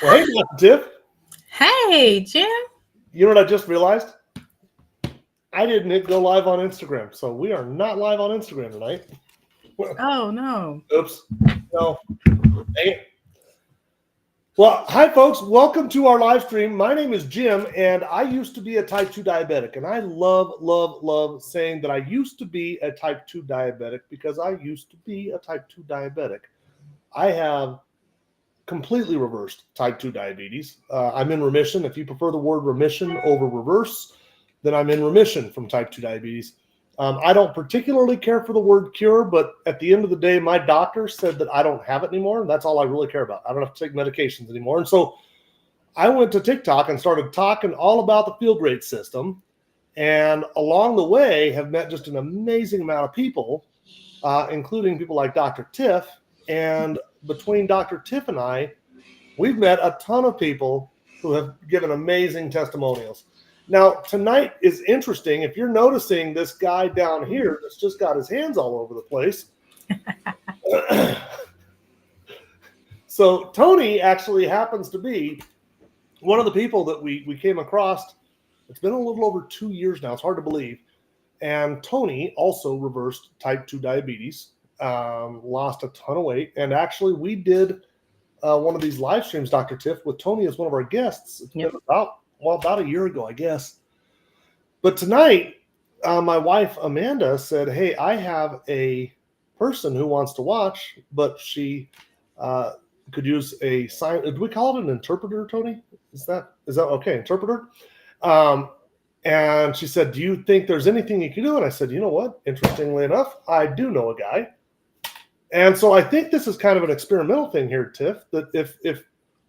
Well, hey, Dr. Tiff. Hey, Jim. You know what I just realized? I didn't hit go live on Instagram, so we are not live on Instagram tonight. Oh, no. Oops. No. Dang it. Well, hi, folks. Welcome to our live stream. My name is Jim, and I used to be a type 2 diabetic. And I love saying that I used to be a type 2 diabetic because I used to be a type 2 diabetic. I have completely reversed type 2 diabetes. I'm in remission. If you prefer the word remission over reverse, then I'm in remission from type 2 diabetes. I don't particularly care for the word cure, but at the end of the day, my doctor said that I don't have it anymore. And that's all I really care about. I don't have to take medications anymore. And so I went to TikTok and started talking all about the Feel Great system. And along the way, have met just an amazing amount of people, including people like Dr. Tiff. And between Dr. Tiff and I, we've met a ton of people who have given amazing testimonials. Now, tonight is interesting. If you're noticing this guy down here that's just got his hands all over the place. So Tony actually happens to be one of the people that we came across. It's been a little over 2 years now. It's hard to believe. And Tony also reversed type 2 diabetes, lost a ton of weight. And actually, we did one of these live streams, Dr. Tiff, with Tony as one of our guests. It's been about a year ago, I guess. But tonight, my wife, Amanda, said, hey, I have a person who wants to watch, but she could use a sign. Do we call it an interpreter, Tony? Is that okay? Interpreter. And she said, do you think there's anything you can do? And I said, you know what? Interestingly enough, I do know a guy. And so I think this is kind of an experimental thing here, Tiff, that if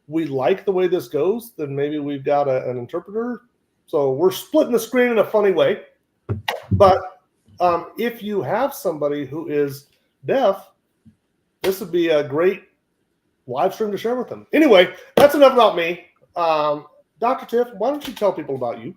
we like the way this goes, then maybe we've got an interpreter. So we're splitting the screen in a funny way. But if you have somebody who is deaf, this would be a great live stream to share with them. Anyway, that's enough about me. Dr. Tiff, why don't you tell people about you?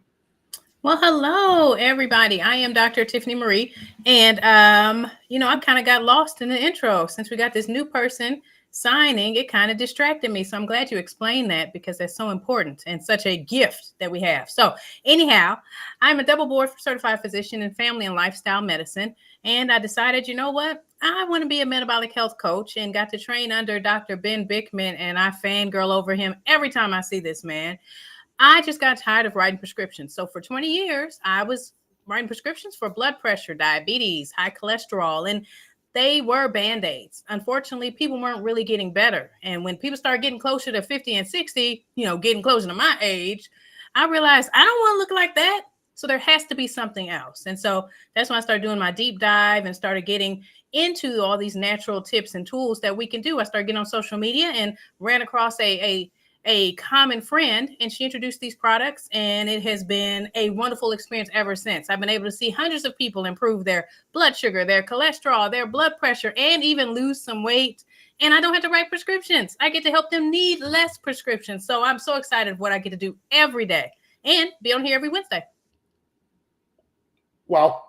Well, hello, everybody. I am Dr. Tiffany Marie. And, I kind of got lost in the intro. Since we got this new person signing, it kind of distracted me. So I'm glad you explained that because that's so important and such a gift that we have. So anyhow, I'm a double board certified physician in family and lifestyle medicine. And I decided, you know what? I want to be a metabolic health coach and got to train under Dr. Ben Bickman. And I fangirl over him every time I see this man. I just got tired of writing prescriptions. So for 20 years, I was writing prescriptions for blood pressure, diabetes, high cholesterol, and they were Band-Aids. Unfortunately, people weren't really getting better. And when people started getting closer to 50 and 60, getting closer to my age, I realized I don't want to look like that. So there has to be something else. And so that's when I started doing my deep dive and started getting into all these natural tips and tools that we can do. I started getting on social media and ran across a common friend, and she introduced these products, and it has been a wonderful experience ever since. I've been able to see hundreds of people improve their blood sugar, their cholesterol, their blood pressure, and even lose some weight. And I don't have to write prescriptions. I get to help them need less prescriptions. So I'm so excited what I get to do every day and be on here every Wednesday. Wow.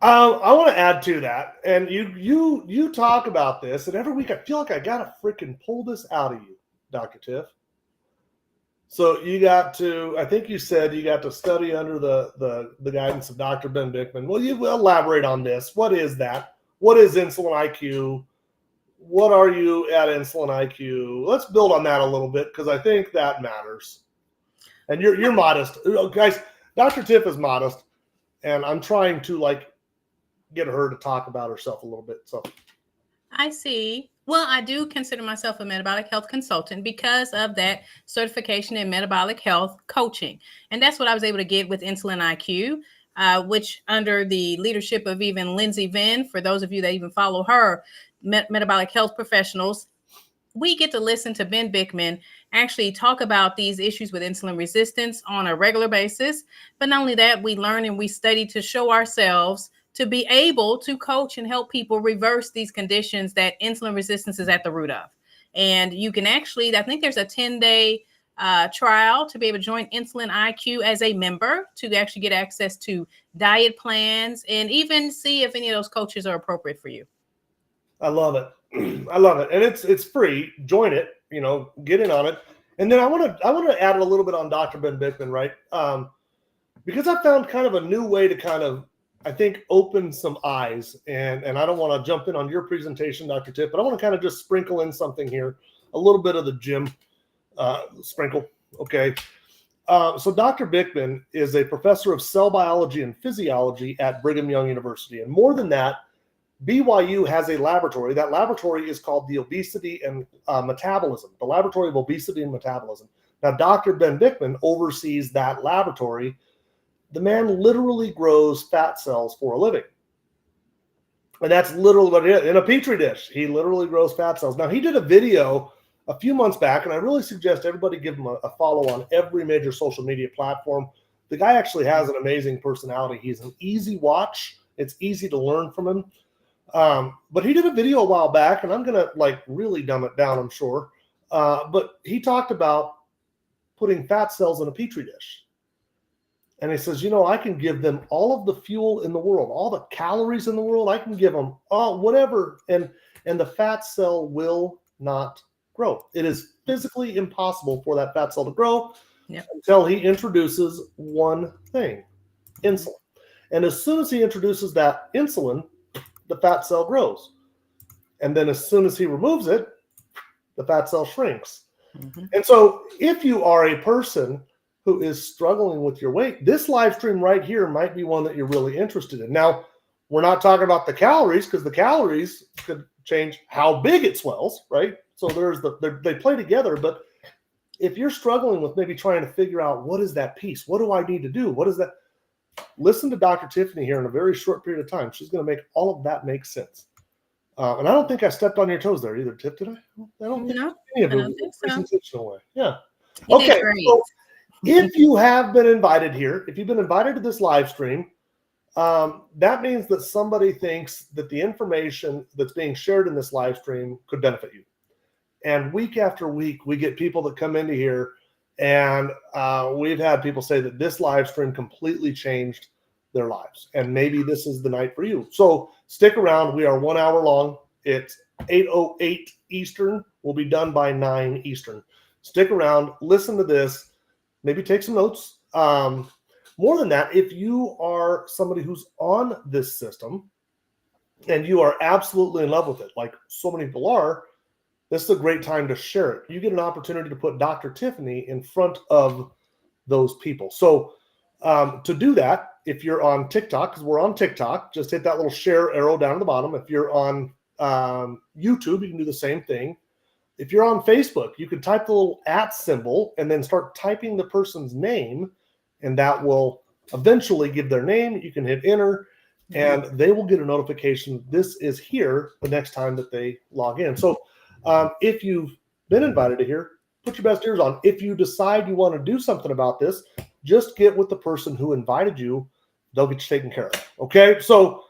I want to add to that. And you talk about this, and every week I feel like I got to freaking pull this out of you, Dr. Tiff. So you got to, I think you said you got to study under the guidance of Dr. Ben Bickman. Well, you will elaborate on this. What is that? What is insulin IQ? What are you at insulin IQ? Let's build on that a little bit because I think that matters. And you're modest. Guys, Dr. Tiff is modest, and I'm trying to get her to talk about herself a little bit. So I see. Well, I do consider myself a metabolic health consultant because of that certification in metabolic health coaching. And that's what I was able to get with Insulin IQ, which under the leadership of even Lindsay Venn, for those of you that even follow her, metabolic health professionals, we get to listen to Ben Bickman actually talk about these issues with insulin resistance on a regular basis. But not only that, we learn and we study to show ourselves to be able to coach and help people reverse these conditions that insulin resistance is at the root of. And you can actually, I think there's a 10-day trial to be able to join Insulin IQ as a member to actually get access to diet plans and even see if any of those coaches are appropriate for you. I love it. I love it. And it's free. Join it. get in on it. And then I want to add a little bit on Dr. Ben Bickman, right? Because I found kind of a new way to kind of, I think, open some eyes. And I don't want to jump in on your presentation, Dr. Tiff, but I want to kind of just sprinkle in something here, a little bit of the Jim sprinkle. Okay. So Dr. Bickman is a professor of cell biology and physiology at Brigham Young University. And more than that, BYU has a laboratory. That laboratory is called the Obesity and Metabolism, the Laboratory of Obesity and Metabolism. Now, Dr. Ben Bickman oversees that laboratory. The man literally grows fat cells for a living. And that's literally what it is. In a petri dish, he literally grows fat cells. Now, he did a video a few months back, and I really suggest everybody give him a follow on every major social media platform. The guy actually has an amazing personality. He's an easy watch. It's easy to learn from him. But he did a video a while back, and I'm going to really dumb it down, I'm sure. But he talked about putting fat cells in a petri dish. And he says, I can give them all of the fuel in the world, all the calories in the world. I can give them whatever. And the fat cell will not grow. It is physically impossible for that fat cell to grow until he introduces one thing, insulin. And as soon as he introduces that insulin, the fat cell grows. And then as soon as he removes it, the fat cell shrinks. Mm-hmm. And so if you are a person who is struggling with your weight, this live stream right here might be one that you're really interested in. Now, we're not talking about the calories, because the calories could change how big it swells, right? So they play together. But if you're struggling with maybe trying to figure out what is that piece, what do I need to do? What is that? Listen to Dr. Tiffany here in a very short period of time. She's going to make all of that make sense. And I don't think I stepped on your toes there either, Tiff, did I? I don't think any of it presentational way. Yeah. Okay. So if you have been invited here, if you've been invited to this live stream, that means that somebody thinks that the information that's being shared in this live stream could benefit you. And week after week, we get people that come into here, and we've had people say that this live stream completely changed their lives. And maybe this is the night for you. So stick around. We are 1 hour long. It's 8:08 Eastern. We'll be done by 9 Eastern. Stick around. Listen to this. Maybe take some notes. More than that, if you are somebody who's on this system and you are absolutely in love with it, like so many people are, this is a great time to share it. You get an opportunity to put Dr. Tiffany in front of those people. So to do that, if you're on TikTok, because we're on TikTok, just hit that little share arrow down at the bottom. If you're on YouTube, you can do the same thing. If you're on Facebook, you can type the little @ symbol and then start typing the person's name, and that will eventually give their name. You can hit enter, and they will get a notification. This is here the next time that they log in. So if you've been invited to here, put your best ears on. If you decide you want to do something about this, just get with the person who invited you. They'll get you taken care of. Okay, so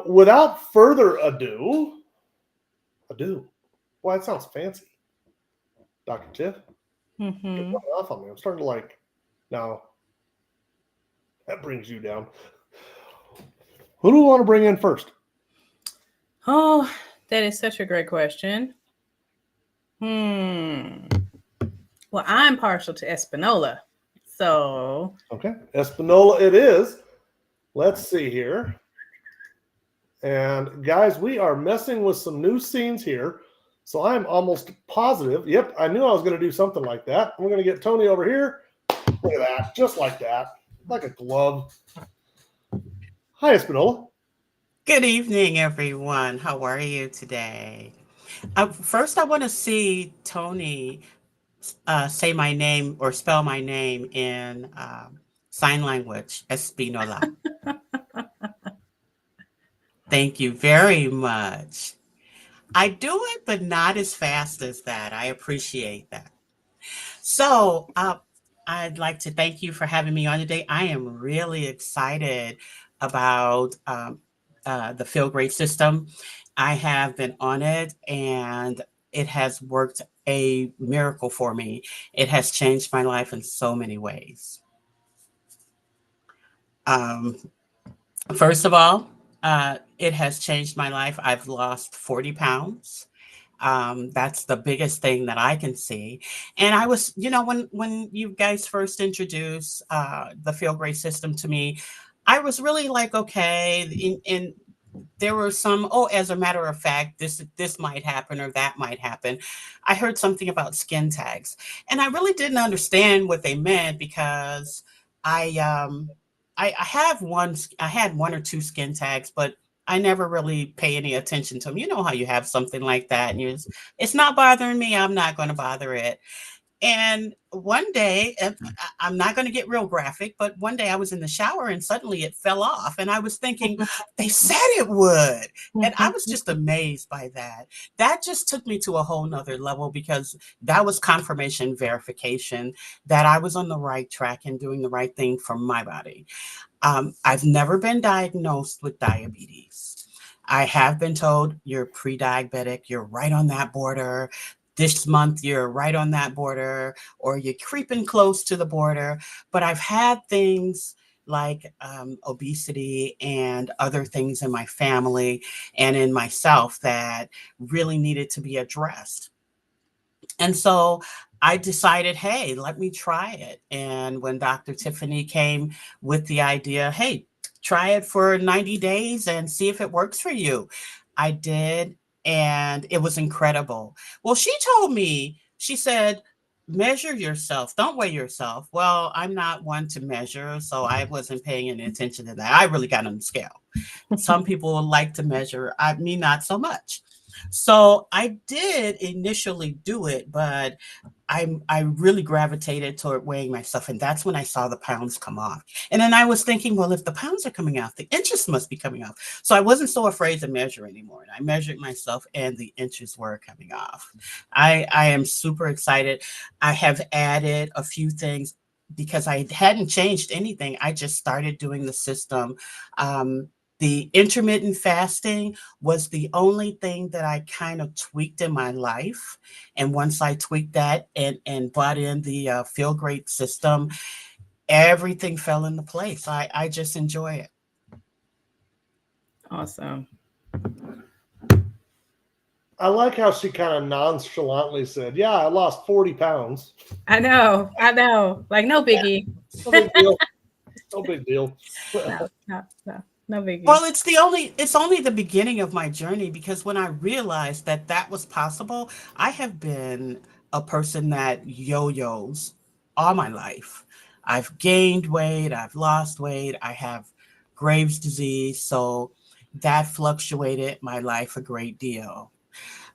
without further ado, boy, that sounds fancy. Dr. Tiff, you're off on me. I'm starting to now that brings you down. Who do we want to bring in first? Oh, that is such a great question. Well, I'm partial to Espanola. So okay, Espanola it is. Let's see here. And guys, we are messing with some new scenes here. So I'm almost positive. Yep, I knew I was going to do something like that. We're going to get Tony over here. Look at that, just like that, like a glove. Hi, Espanola. Good evening, everyone. How are you today? First, I want to see Tony say my name or spell my name in sign language, Espinola. Thank you very much. I do it, but not as fast as that. I appreciate that. So I'd like to thank you for having me on today. I am really excited about the Feel Great system. I have been on it, and it has worked a miracle for me. It has changed my life in so many ways. First of all, it has changed my life. I've lost 40 pounds. That's the biggest thing that I can see. And I was, when you guys first introduced the Feel Great system to me, I was really like, okay, and there were some, oh, as a matter of fact, this might happen or that might happen. I heard something about skin tags, and I really didn't understand what they meant because I I have I had one or two skin tags, but I never really pay any attention to them. You know how you have something like that, and it's not bothering me. I'm not going to bother it. And one day, and I'm not going to get real graphic, but one day I was in the shower and suddenly it fell off. And I was thinking, they said it would. And I was just amazed by that. That just took me to a whole nother level because that was confirmation verification that I was on the right track and doing the right thing for my body. I've never been diagnosed with diabetes. I have been told you're pre diabetic, you're right on that border. This month, you're right on that border, or you're creeping close to the border. But I've had things like obesity and other things in my family and in myself that really needed to be addressed. And so I decided, hey, let me try it. And when Dr. Tiffany came with the idea, hey, try it for 90 days and see if it works for you, I did. And it was incredible. Well, she told me, she said, measure yourself, don't weigh yourself. Well, I'm not one to measure, so I wasn't paying any attention to that. I really got on the scale. Some people like to measure, me not so much. So I did initially do it, but I really gravitated toward weighing myself, and that's when I saw the pounds come off. And then I was thinking, well, if the pounds are coming off, the inches must be coming off. So I wasn't so afraid to measure anymore. And I measured myself, and the inches were coming off. I am super excited. I have added a few things because I hadn't changed anything. I just started doing the system. The intermittent fasting was the only thing that I kind of tweaked in my life. And once I tweaked that and brought in the Feel Great system, everything fell into place. I just enjoy it. Awesome. I like how she kind of nonchalantly said, "Yeah, I lost 40 pounds. I know. Like, no biggie. No big deal. No big deal." No biggie. Well, it's only the beginning of my journey because when I realized that that was possible, I have been a person that yo-yos all my life. I've gained weight, I've lost weight, I have Graves' disease, so that fluctuated my life a great deal.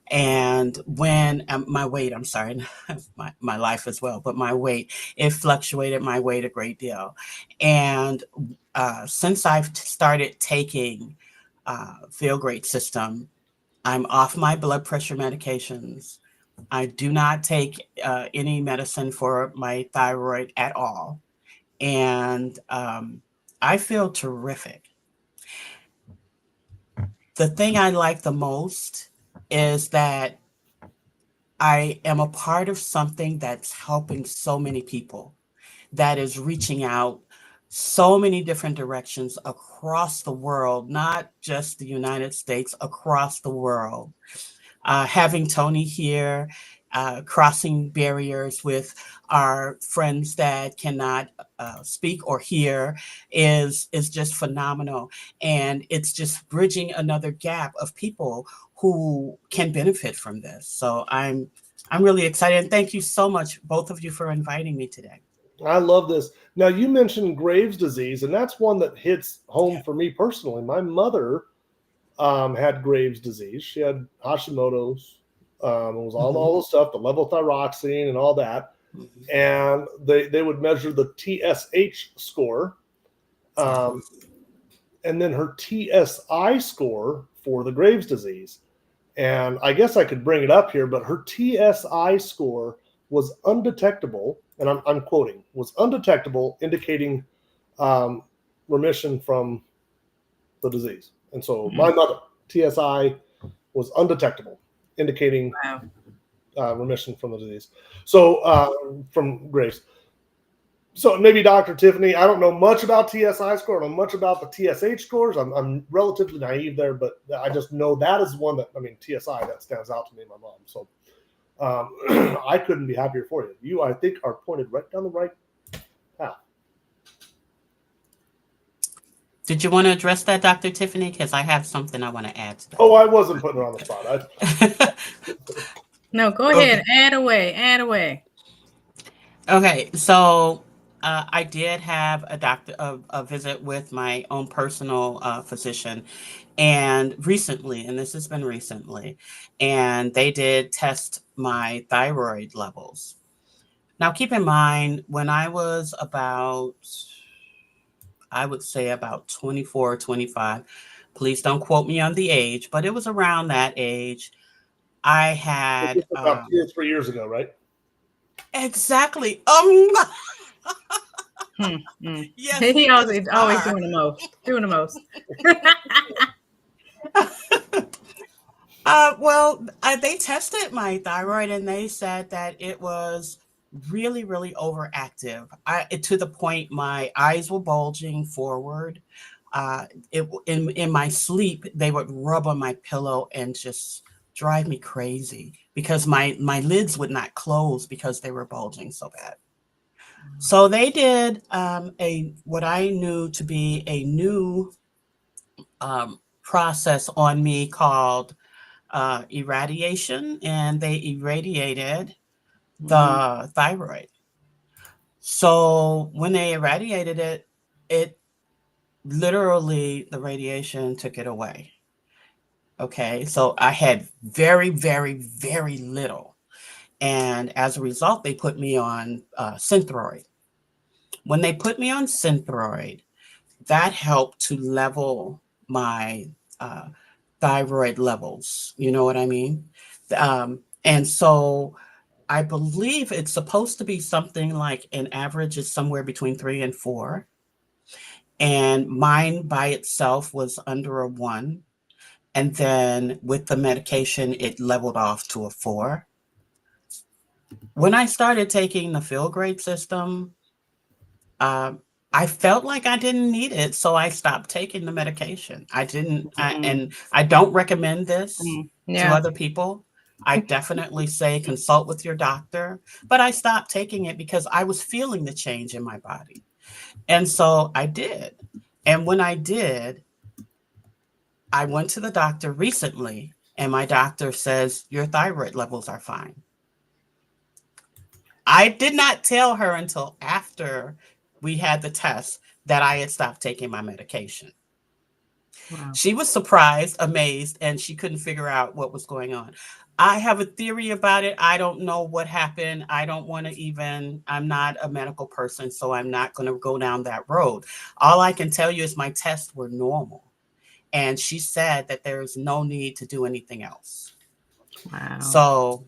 And when my weight, I'm sorry, my life as well, but my weight, it fluctuated my weight a great deal. And since I've started taking Feel Great system, I'm off my blood pressure medications. I do not take any medicine for my thyroid at all. And I feel terrific. The thing I like the most is that I am a part of something that's helping so many people, that is reaching out so many different directions across the world, not just the United States, across the world. Having Tony here, crossing barriers with our friends that cannot speak or hear is just phenomenal, and it's just bridging another gap of people who can benefit from this. So I'm really excited, and thank you so much, both of you, for inviting me today. I love this. Now, you mentioned Graves' disease, and that's one that hits home for me personally. My mother had Graves' disease. She had Hashimoto's. It was all the stuff, the levothyroxine and all that. Mhm. And they would measure the TSH score, and then her TSI score for the Graves' disease. And I guess I could bring it up here, but her TSI score was undetectable, and I'm quoting, was undetectable, indicating remission from the disease. And so my mother, TSI, was undetectable, indicating remission from the disease. So from Graves. So maybe Dr. Tiffany, I don't know much about TSI score. I don't know much about the TSH scores. I'm relatively naive there, but I just know that is one that, I mean, TSI, that stands out to me and my mom. So I couldn't be happier for you. You, I think, are pointed right down the right path. Did you want to address that, Dr. Tiffany? Because I have something I want to add to that. Oh, I wasn't putting her on the spot. No, go ahead. Add away. Okay, so I did have a visit with my own personal physician, and recently, and this has been recently, and they did test my thyroid levels. Now, keep in mind, when I was about, I would say about 24 or 25, please don't quote me on the age, but it was around that age. I had About 2 or 3 years ago, right? exactly. Yes, He always are. doing the most. Doing the most. They tested my thyroid and they said that it was really, really overactive. To the point my eyes were bulging forward. In my sleep, they would rub on my pillow and just drive me crazy because my lids would not close because they were bulging so bad. So they did a what I knew to be a new process on me called irradiation, and they irradiated the thyroid. So when they irradiated it, it literally, the radiation took it away. Okay, so I had very, very, very little. And as a result, they put me on Synthroid. When they put me on Synthroid, that helped to level my uh, thyroid levels. You know what I mean? And so I believe it's supposed to be something like an average is somewhere between 3 and 4. And mine by itself was under a 1. And then with the medication, it leveled off to a 4. When I started taking the Feel Great system, I felt like I didn't need it, so I stopped taking the medication. And I don't recommend this to other people. I definitely say consult with your doctor, but I stopped taking it because I was feeling the change in my body. And so I did. And when I did, I went to the doctor recently, and my doctor says, your thyroid levels are fine. I did not tell her until after we had the test that I had stopped taking my medication. Wow. She was surprised, amazed, and she couldn't figure out what was going on. I have a theory about it. I don't know what happened. I don't want to even, I'm not a medical person, so I'm not going to go down that road. All I can tell you is my tests were normal. And she said that there is no need to do anything else. Wow. So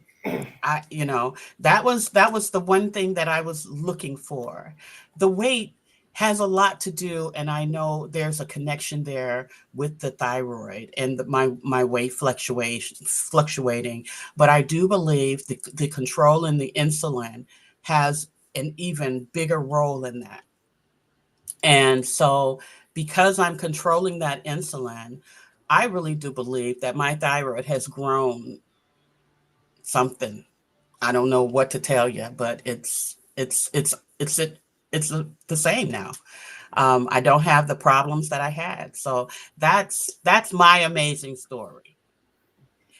that was the one thing that I was looking for. The weight has a lot to do, and I know there's a connection there with the thyroid and my weight fluctuating. But I do believe the control in the insulin has an even bigger role in that. And so because I'm controlling that insulin, I really do believe that my thyroid has grown something. I don't know what to tell you, but it's the same now. I don't have the problems that I had. So that's my amazing story.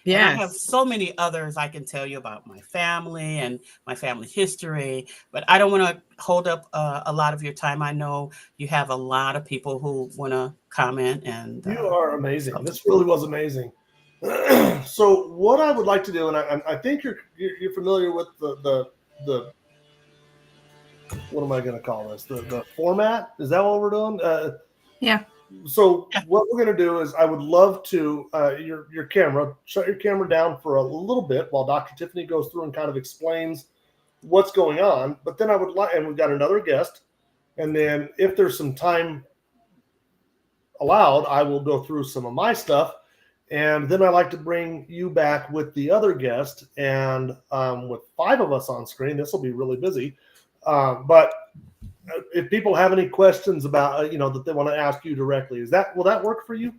Yeah. And I have so many others I can tell you about my family and my family history, but I don't want to hold up a lot of your time. I know you have a lot of people who want to comment. And you are amazing. This really was amazing. So what I would like to do, and I think you're familiar with the what am I going to call this? The format? Is that what we're doing? Yeah. So what we're going to do is I would love to your camera, shut your camera down for a little bit while Dr. Tiffany goes through and kind of explains what's going on. But then I would like, and we've got another guest, and then if there's some time allowed, I will go through some of my stuff. And then I like to bring you back with the other guest. And with 5 of us on screen, this will be really busy. But if people have any questions about, that they want to ask you directly, will that work for you?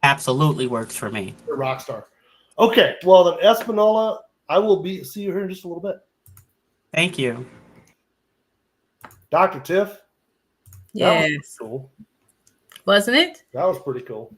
Absolutely works for me. You're a rock star. Okay. Well, then Espinola, I will see you here in just a little bit. Thank you. Dr. Tiff. Yes. Cool. Wasn't it? That was pretty cool.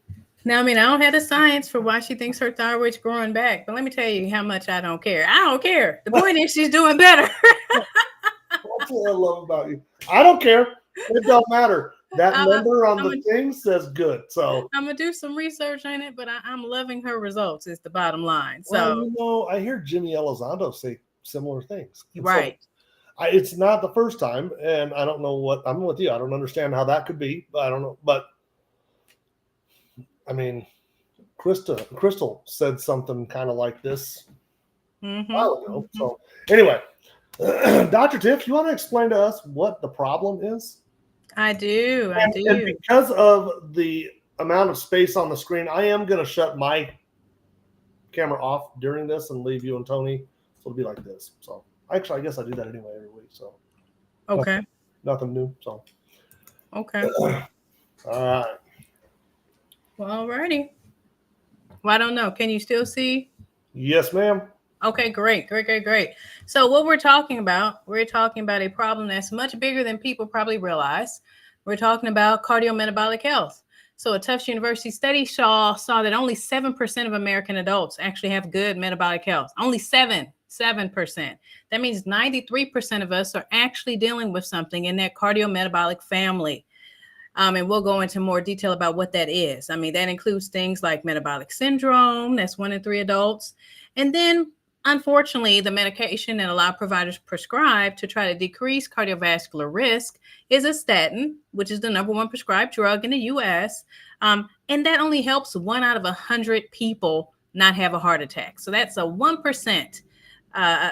Now, I mean, I don't have the science for why she thinks her thyroid's growing back, but let me tell you how much I don't care. I don't care. The point is she's doing better. That's what I love about you. I don't care. It don't matter. That number on the thing says good. So I'm gonna do some research on it, but I'm loving her results. Is the bottom line. So I hear Jimmy Elizondo say similar things. Right. So, it's not the first time, and I don't know what I'm with you. I don't understand how that could be, but I don't know. But I mean, Crystal said something kind of like this a while ago. So anyway, Dr. Tiff, you want to explain to us what the problem is? I do. And because of the amount of space on the screen, I am going to shut my camera off during this and leave you and Tony. So it'll be like this. So actually, I guess I do that anyway every week. So okay, nothing new. So okay. All right. Well, alrighty. Well, I don't know. Can you still see? Yes, ma'am. Okay, great. So what we're talking about a problem that's much bigger than people probably realize. We're talking about cardiometabolic health. So a Tufts University study saw that only 7% of American adults actually have good metabolic health. Only 7%. That means 93% of us are actually dealing with something in that cardiometabolic family. And we'll go into more detail about what that is. I mean, that includes things like metabolic syndrome. That's 1 in 3 adults. And then, unfortunately, the medication that a lot of providers prescribe to try to decrease cardiovascular risk is a statin, which is the #1 prescribed drug in the U.S. And that only helps 1 out of 100 people not have a heart attack. So that's a 1%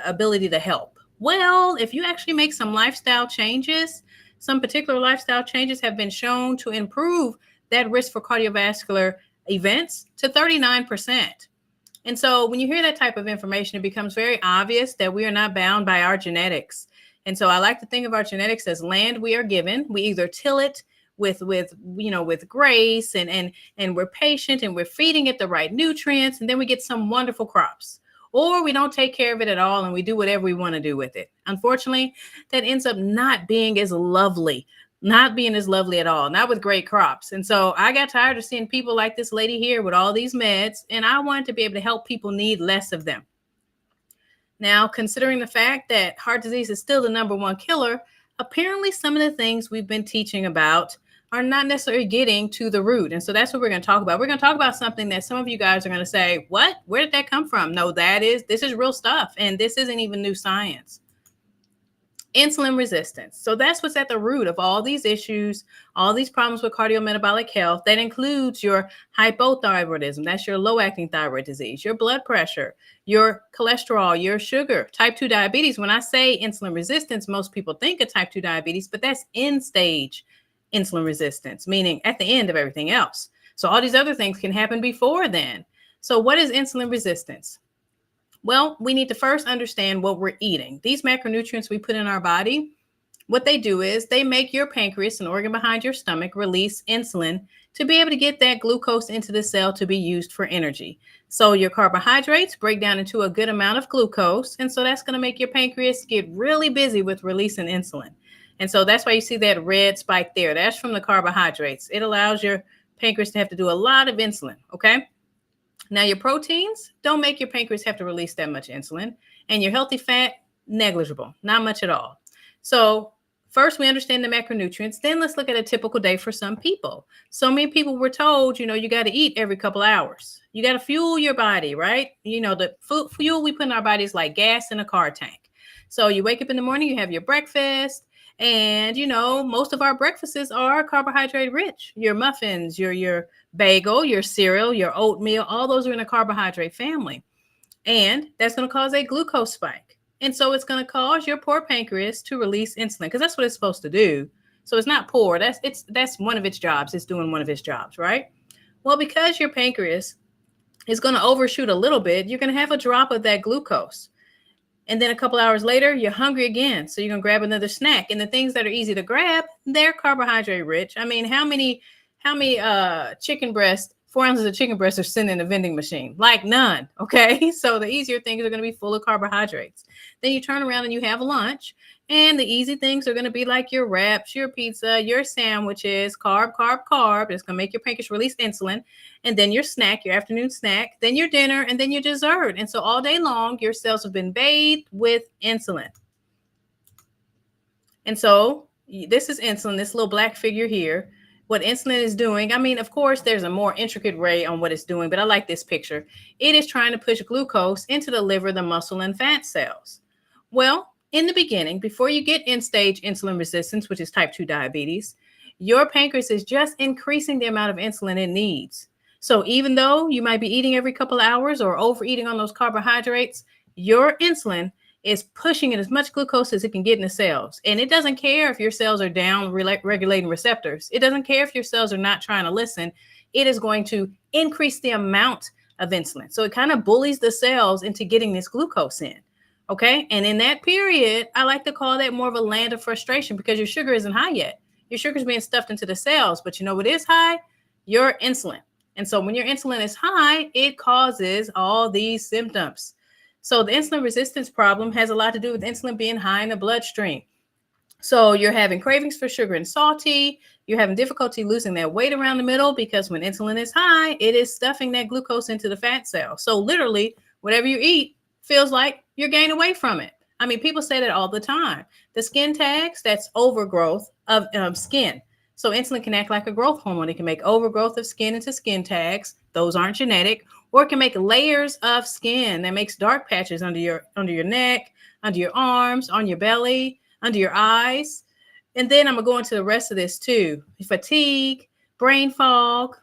ability to help. Well, if you actually make some lifestyle changes, some particular lifestyle changes have been shown to improve that risk for cardiovascular events to 39%. And so when you hear that type of information, it becomes very obvious that we are not bound by our genetics. And so I like to think of our genetics as land we are given. We either till it with grace and we're patient and we're feeding it the right nutrients, and then we get some wonderful crops. Or we don't take care of it at all and we do whatever we want to do with it. Unfortunately, that ends up not being as lovely at all, not with great crops. And so I got tired of seeing people like this lady here with all these meds, and I wanted to be able to help people need less of them. Now, considering the fact that heart disease is still the #1 killer, apparently some of the things we've been teaching about are not necessarily getting to the root. And so that's what we're going to talk about. We're going to talk about something that some of you guys are going to say, what? Where did that come from? No, this is real stuff. And this isn't even new science. Insulin resistance. So that's what's at the root of all these issues, all these problems with cardiometabolic health. That includes your hypothyroidism. That's your low-acting thyroid disease, your blood pressure, your cholesterol, your sugar, type 2 diabetes. When I say insulin resistance, most people think of type 2 diabetes, but that's end-stage insulin resistance, meaning at the end of everything else. So all these other things can happen before then. So what is insulin resistance? Well, we need to first understand what we're eating. These macronutrients we put in our body, what they do is they make your pancreas, an organ behind your stomach, release insulin to be able to get that glucose into the cell to be used for energy. So your carbohydrates break down into a good amount of glucose. And so that's going to make your pancreas get really busy with releasing insulin. And so that's why you see that red spike there. That's from the carbohydrates. It allows your pancreas to have to do a lot of insulin, okay? Now, your proteins don't make your pancreas have to release that much insulin. And your healthy fat, negligible, not much at all. So first, we understand the macronutrients. Then let's look at a typical day for some people. So many people were told, you got to eat every couple hours. You got to fuel your body, right? The fuel we put in our body is like gas in a car tank. So you wake up in the morning, you have your breakfast. And, most of our breakfasts are carbohydrate rich. Your muffins, your bagel, your cereal, your oatmeal, all those are in a carbohydrate family. And that's going to cause a glucose spike. And so it's going to cause your poor pancreas to release insulin because that's what it's supposed to do. So it's not poor. That's one of its jobs. It's doing one of its jobs, right? Well, because your pancreas is going to overshoot a little bit, you're going to have a drop of that glucose. And then a couple hours later, you're hungry again. So you're going to grab another snack. And the things that are easy to grab, they're carbohydrate rich. I mean, how many chicken breasts, 4 ounces of chicken breasts are sitting in a vending machine? Like none. Okay. So the easier things are going to be full of carbohydrates. Then you turn around and you have lunch. And the easy things are going to be like your wraps, your pizza, your sandwiches, carb, carb, carb. It's going to make your pancreas release insulin. And then your snack, your afternoon snack, then your dinner, and then your dessert. And so all day long, your cells have been bathed with insulin. And so this is insulin, this little black figure here. What insulin is doing, I mean, of course, there's a more intricate way on what it's doing, but I like this picture. It is trying to push glucose into the liver, the muscle, and fat cells. Well, in the beginning, before you get end-stage insulin resistance, which is type 2 diabetes, your pancreas is just increasing the amount of insulin it needs. So even though you might be eating every couple of hours or overeating on those carbohydrates, your insulin is pushing in as much glucose as it can get in the cells. And it doesn't care if your cells are down regulating receptors. It doesn't care if your cells are not trying to listen. It is going to increase the amount of insulin. So it kind of bullies the cells into getting this glucose in. Okay. And in that period, I like to call that more of a land of frustration because your sugar isn't high yet. Your sugar is being stuffed into the cells, but you know what is high? Your insulin. And so when your insulin is high, it causes all these symptoms. So the insulin resistance problem has a lot to do with insulin being high in the bloodstream. So you're having cravings for sugar and salty. You're having difficulty losing that weight around the middle because when insulin is high, it is stuffing that glucose into the fat cell. So literally, whatever you eat feels like you're gaining weight from it. I mean, people say that all the time. The skin tags, that's overgrowth of skin. So insulin can act like a growth hormone. It can make overgrowth of skin into skin tags. Those aren't genetic. Or it can make layers of skin that makes dark patches under your neck, under your arms, on your belly, under your eyes. And then I'm going to go into the rest of this too. Fatigue, brain fog.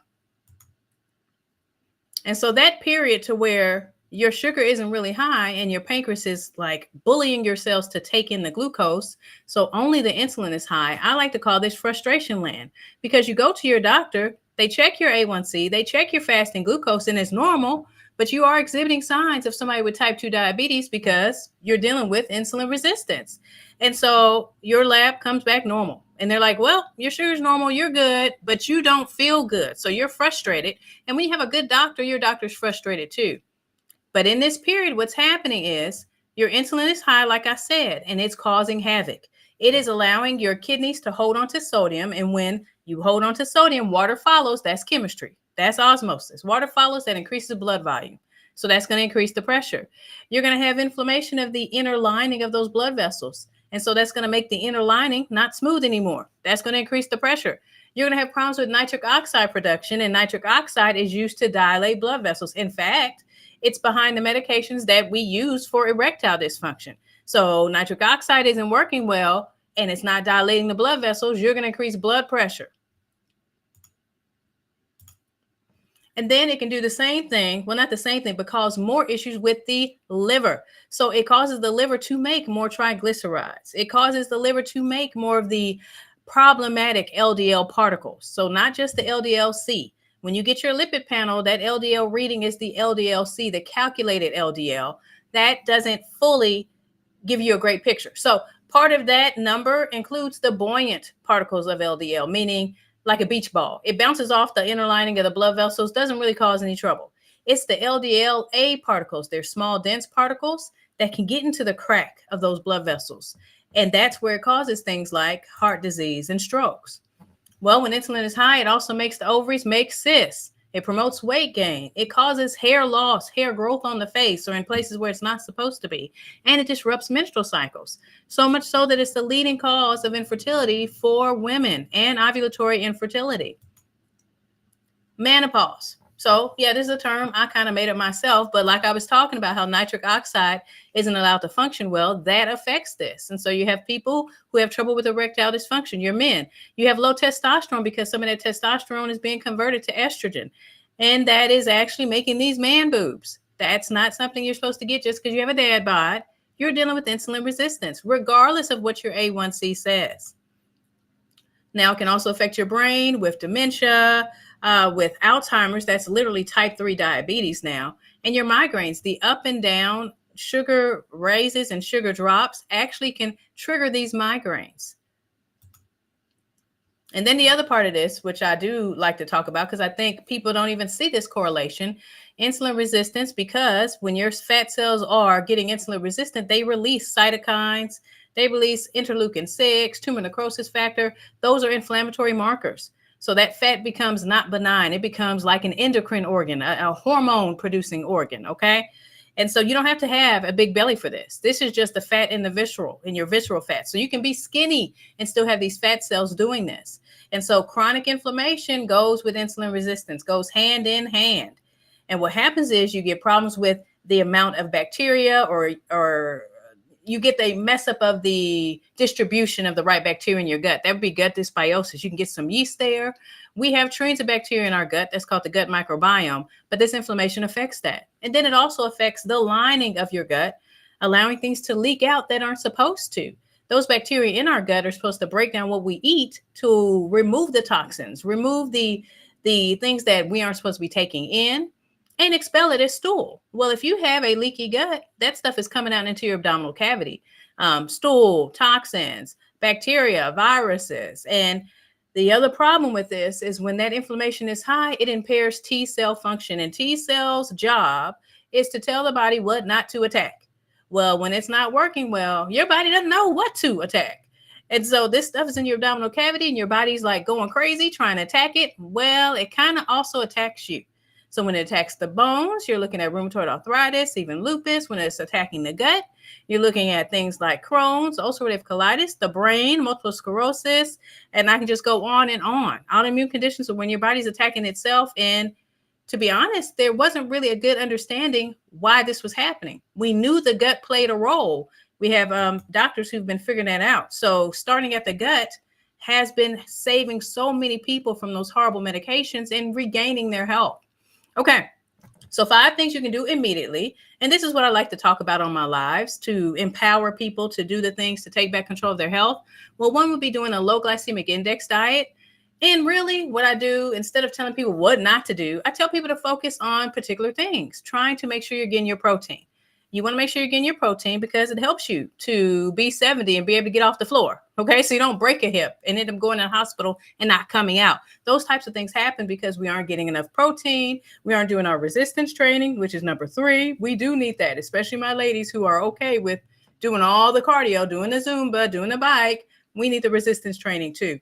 And so that period to where your sugar isn't really high and your pancreas is like bullying your cells to take in the glucose. So only the insulin is high. I like to call this frustration land because you go to your doctor, they check your A1C, they check your fasting glucose and it's normal, but you are exhibiting signs of somebody with type 2 diabetes because you're dealing with insulin resistance. And so your lab comes back normal and they're like, well, your sugar's normal, you're good, but you don't feel good. So you're frustrated. And when you have a good doctor, your doctor's frustrated too. But in this period, what's happening is your insulin is high, like I said, and it's causing havoc. It is allowing your kidneys to hold on to sodium. And when you hold on to sodium, water follows. That's chemistry. That's osmosis. Water follows, that increases blood volume. So that's going to increase the pressure. You're going to have inflammation of the inner lining of those blood vessels. And so that's going to make the inner lining not smooth anymore. That's going to increase the pressure. You're going to have problems with nitric oxide production. And nitric oxide is used to dilate blood vessels. In fact, it's behind the medications that we use for erectile dysfunction. So nitric oxide isn't working well and it's not dilating the blood vessels. You're going to increase blood pressure. And then it can do the same thing. Well, not the same thing, but cause more issues with the liver. So it causes the liver to make more triglycerides. It causes the liver to make more of the problematic LDL particles. So not just the LDL-C. When you get your lipid panel, that LDL reading is the LDL-C, the calculated LDL. That doesn't fully give you a great picture. So part of that number includes the buoyant particles of LDL, meaning like a beach ball. It bounces off the inner lining of the blood vessels, doesn't really cause any trouble. It's the LDL-A particles. They're small, dense particles that can get into the crack of those blood vessels. And that's where it causes things like heart disease and strokes. Well, when insulin is high, it also makes the ovaries make cysts. It promotes weight gain. It causes hair loss, hair growth on the face or in places where it's not supposed to be. And it disrupts menstrual cycles. So much so that it's the leading cause of infertility for women and ovulatory infertility. Menopause. So yeah, this is a term I kind of made up myself, but like I was talking about how nitric oxide isn't allowed to function well, that affects this. And so you have people who have trouble with erectile dysfunction. You're men. You have low testosterone because some of that testosterone is being converted to estrogen. And that is actually making these man boobs. That's not something you're supposed to get just because you have a dad bod. You're dealing with insulin resistance, regardless of what your A1C says. Now, it can also affect your brain with dementia, with Alzheimer's. That's literally type 3 diabetes now. And your migraines, the up and down sugar raises and sugar drops actually can trigger these migraines. And then the other part of this, which I do like to talk about, because I think people don't even see this correlation, insulin resistance, because when your fat cells are getting insulin resistant, they release cytokines, they release interleukin 6, tumor necrosis factor. Those are inflammatory markers. So that fat becomes not benign. It becomes like an endocrine organ, a hormone producing organ. Okay. And so you don't have to have a big belly for this. This is just the fat in your visceral fat. So you can be skinny and still have these fat cells doing this. And so chronic inflammation goes with insulin resistance, goes hand in hand. And what happens is you get problems with the amount of bacteria, or you get the mess up of the distribution of the right bacteria in your gut. That would be gut dysbiosis. You can get some yeast there. We have trillions of bacteria in our gut. That's called the gut microbiome. But this inflammation affects that. And then it also affects the lining of your gut, allowing things to leak out that aren't supposed to. Those bacteria in our gut are supposed to break down what we eat to remove the toxins, remove the things that we aren't supposed to be taking in, and expel it as stool. Well, if you have a leaky gut, that stuff is coming out into your abdominal cavity. Stool, toxins, bacteria, viruses. And the other problem with this is when that inflammation is high, it impairs T cell function. And T cells' job is to tell the body what not to attack. Well, when it's not working well, your body doesn't know what to attack. And so this stuff is in your abdominal cavity and your body's like going crazy trying to attack it. Well, it kind of also attacks you. So when it attacks the bones, you're looking at rheumatoid arthritis, even lupus. When it's attacking the gut, you're looking at things like Crohn's, ulcerative colitis, the brain, multiple sclerosis, and I can just go on and on. Autoimmune conditions are when your body's attacking itself. And to be honest, there wasn't really a good understanding why this was happening. We knew the gut played a role. We have doctors who've been figuring that out. So starting at the gut has been saving so many people from those horrible medications and regaining their health. Okay, so 5 things you can do immediately. And this is what I like to talk about on my lives to empower people to do the things to take back control of their health. Well, one would be doing a low glycemic index diet. And really what I do, instead of telling people what not to do, I tell people to focus on particular things, trying to make sure you're getting your protein. You want to make sure you're getting your protein because it helps you to be 70 and be able to get off the floor. Okay, so you don't break a hip and end up going to the hospital and not coming out. Those types of things happen because we aren't getting enough protein. We aren't doing our resistance training, which is number 3. We do need that, especially my ladies who are okay with doing all the cardio, doing the Zumba, doing the bike. We need the resistance training too.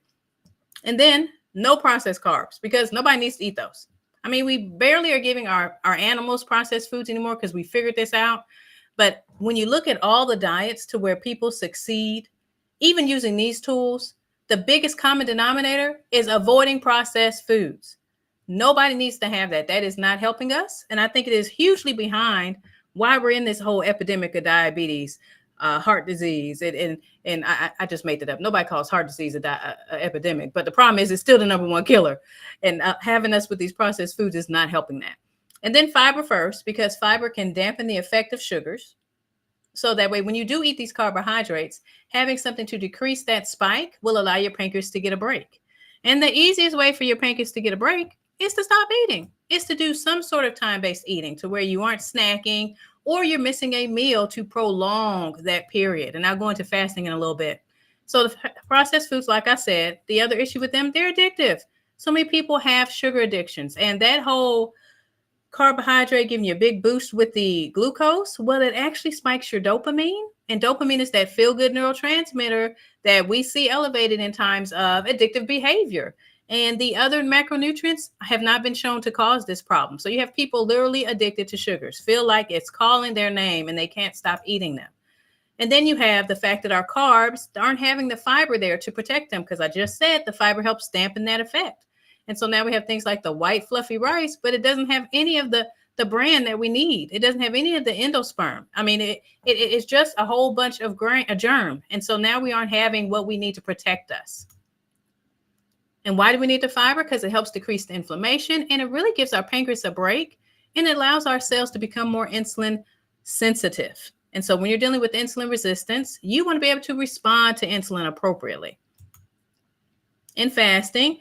And then no processed carbs, because nobody needs to eat those. I mean, we barely are giving our animals processed foods anymore because we figured this out. But when you look at all the diets to where people succeed, even using these tools, the biggest common denominator is avoiding processed foods. Nobody needs to have that. That is not helping us. And I think it is hugely behind why we're in this whole epidemic of diabetes, heart disease. And I just made that up. Nobody calls heart disease an epidemic. But the problem is it's still the number 1 killer. And having us with these processed foods is not helping that. And then fiber first, because fiber can dampen the effect of sugars. So that way, when you do eat these carbohydrates, having something to decrease that spike will allow your pancreas to get a break. And the easiest way for your pancreas to get a break is to stop eating. It's to do some sort of time-based eating to where you aren't snacking or you're missing a meal to prolong that period. And I'll go into fasting in a little bit. So the processed foods, like I said, the other issue with them, they're addictive. So many people have sugar addictions, and that whole carbohydrate giving you a big boost with the glucose, well, it actually spikes your dopamine. And dopamine is that feel-good neurotransmitter that we see elevated in times of addictive behavior. And the other macronutrients have not been shown to cause this problem. So you have people literally addicted to sugars, feel like it's calling their name and they can't stop eating them. And then you have the fact that our carbs aren't having the fiber there to protect them, because I just said the fiber helps dampen that effect. And so now we have things like the white fluffy rice, but it doesn't have any of the bran that we need. It doesn't have any of the endosperm. I mean, it's just a whole bunch of a germ. And so now we aren't having what we need to protect us. And why do we need the fiber? Because it helps decrease the inflammation, and it really gives our pancreas a break, and it allows our cells to become more insulin sensitive. And so when you're dealing with insulin resistance, you want to be able to respond to insulin appropriately. In fasting,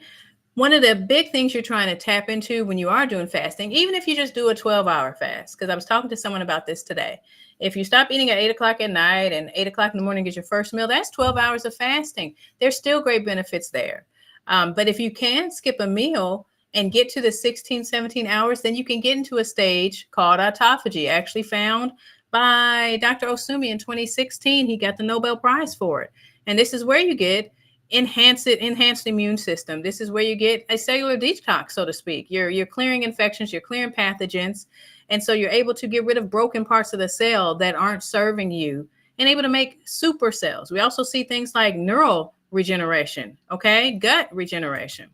one of the big things you're trying to tap into when you are doing fasting, even if you just do a 12-hour fast, because I was talking to someone about this today, If you stop eating at 8 o'clock at night and 8 o'clock in the morning is your first meal, that's 12 hours of fasting. There's still great benefits there. But if you can skip a meal and get to the 16, 17 hours, then you can get into a stage called autophagy, actually found by Dr. Osumi in 2016. He got the Nobel Prize for it. And this is where you get enhanced immune system. This is where you get a cellular detox, so to speak. You're clearing infections, you're clearing pathogens. And so you're able to get rid of broken parts of the cell that aren't serving you and able to make super cells. We also see things like neural regeneration, okay? Gut regeneration.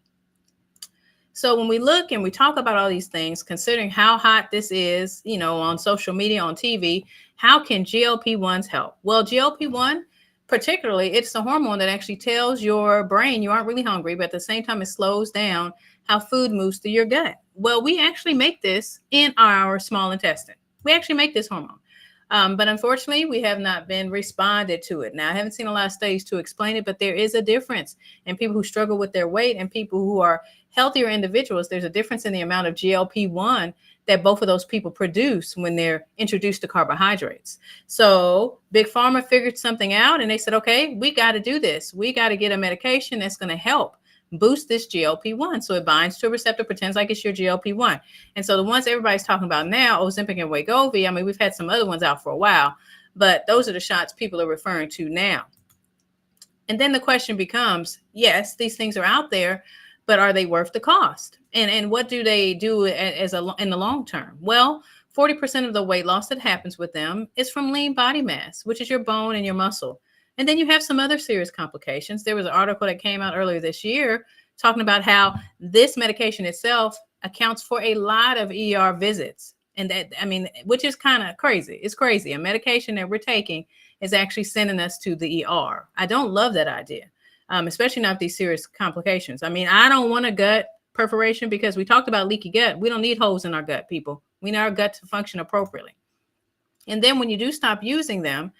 So when we look and we talk about all these things, considering how hot this is, on social media, on TV, how can GLP-1s help? Well, GLP-1, particularly, it's the hormone that actually tells your brain you aren't really hungry, but at the same time, it slows down how food moves through your gut. Well, we actually make this in our small intestine. We actually make this hormone. But unfortunately, we have not been responded to it. Now, I haven't seen a lot of studies to explain it, but there is a difference in people who struggle with their weight and people who are healthier individuals. There's a difference in the amount of GLP-1 that both of those people produce when they're introduced to carbohydrates. So Big Pharma figured something out and they said, okay, we got to do this. We got to get a medication that's going to help boost this GLP-1. So it binds to a receptor, pretends like it's your GLP-1. And so the ones everybody's talking about now, Ozempic and Wegovy, I mean, we've had some other ones out for a while, but those are the shots people are referring to now. And then the question becomes, yes, these things are out there, but are they worth the cost? And what do they do in the long term? Well, 40% of the weight loss that happens with them is from lean body mass, which is your bone and your muscle. And then you have some other serious complications. There was an article that came out earlier this year talking about how this medication itself accounts for a lot of ER visits. And that, I mean, which is kind of crazy. It's crazy. A medication that we're taking is actually sending us to the ER. I don't love that idea, especially not with these serious complications. I mean, I don't want a gut perforation because we talked about leaky gut. We don't need holes in our gut, people. We need our gut to function appropriately. And then when you do stop using them,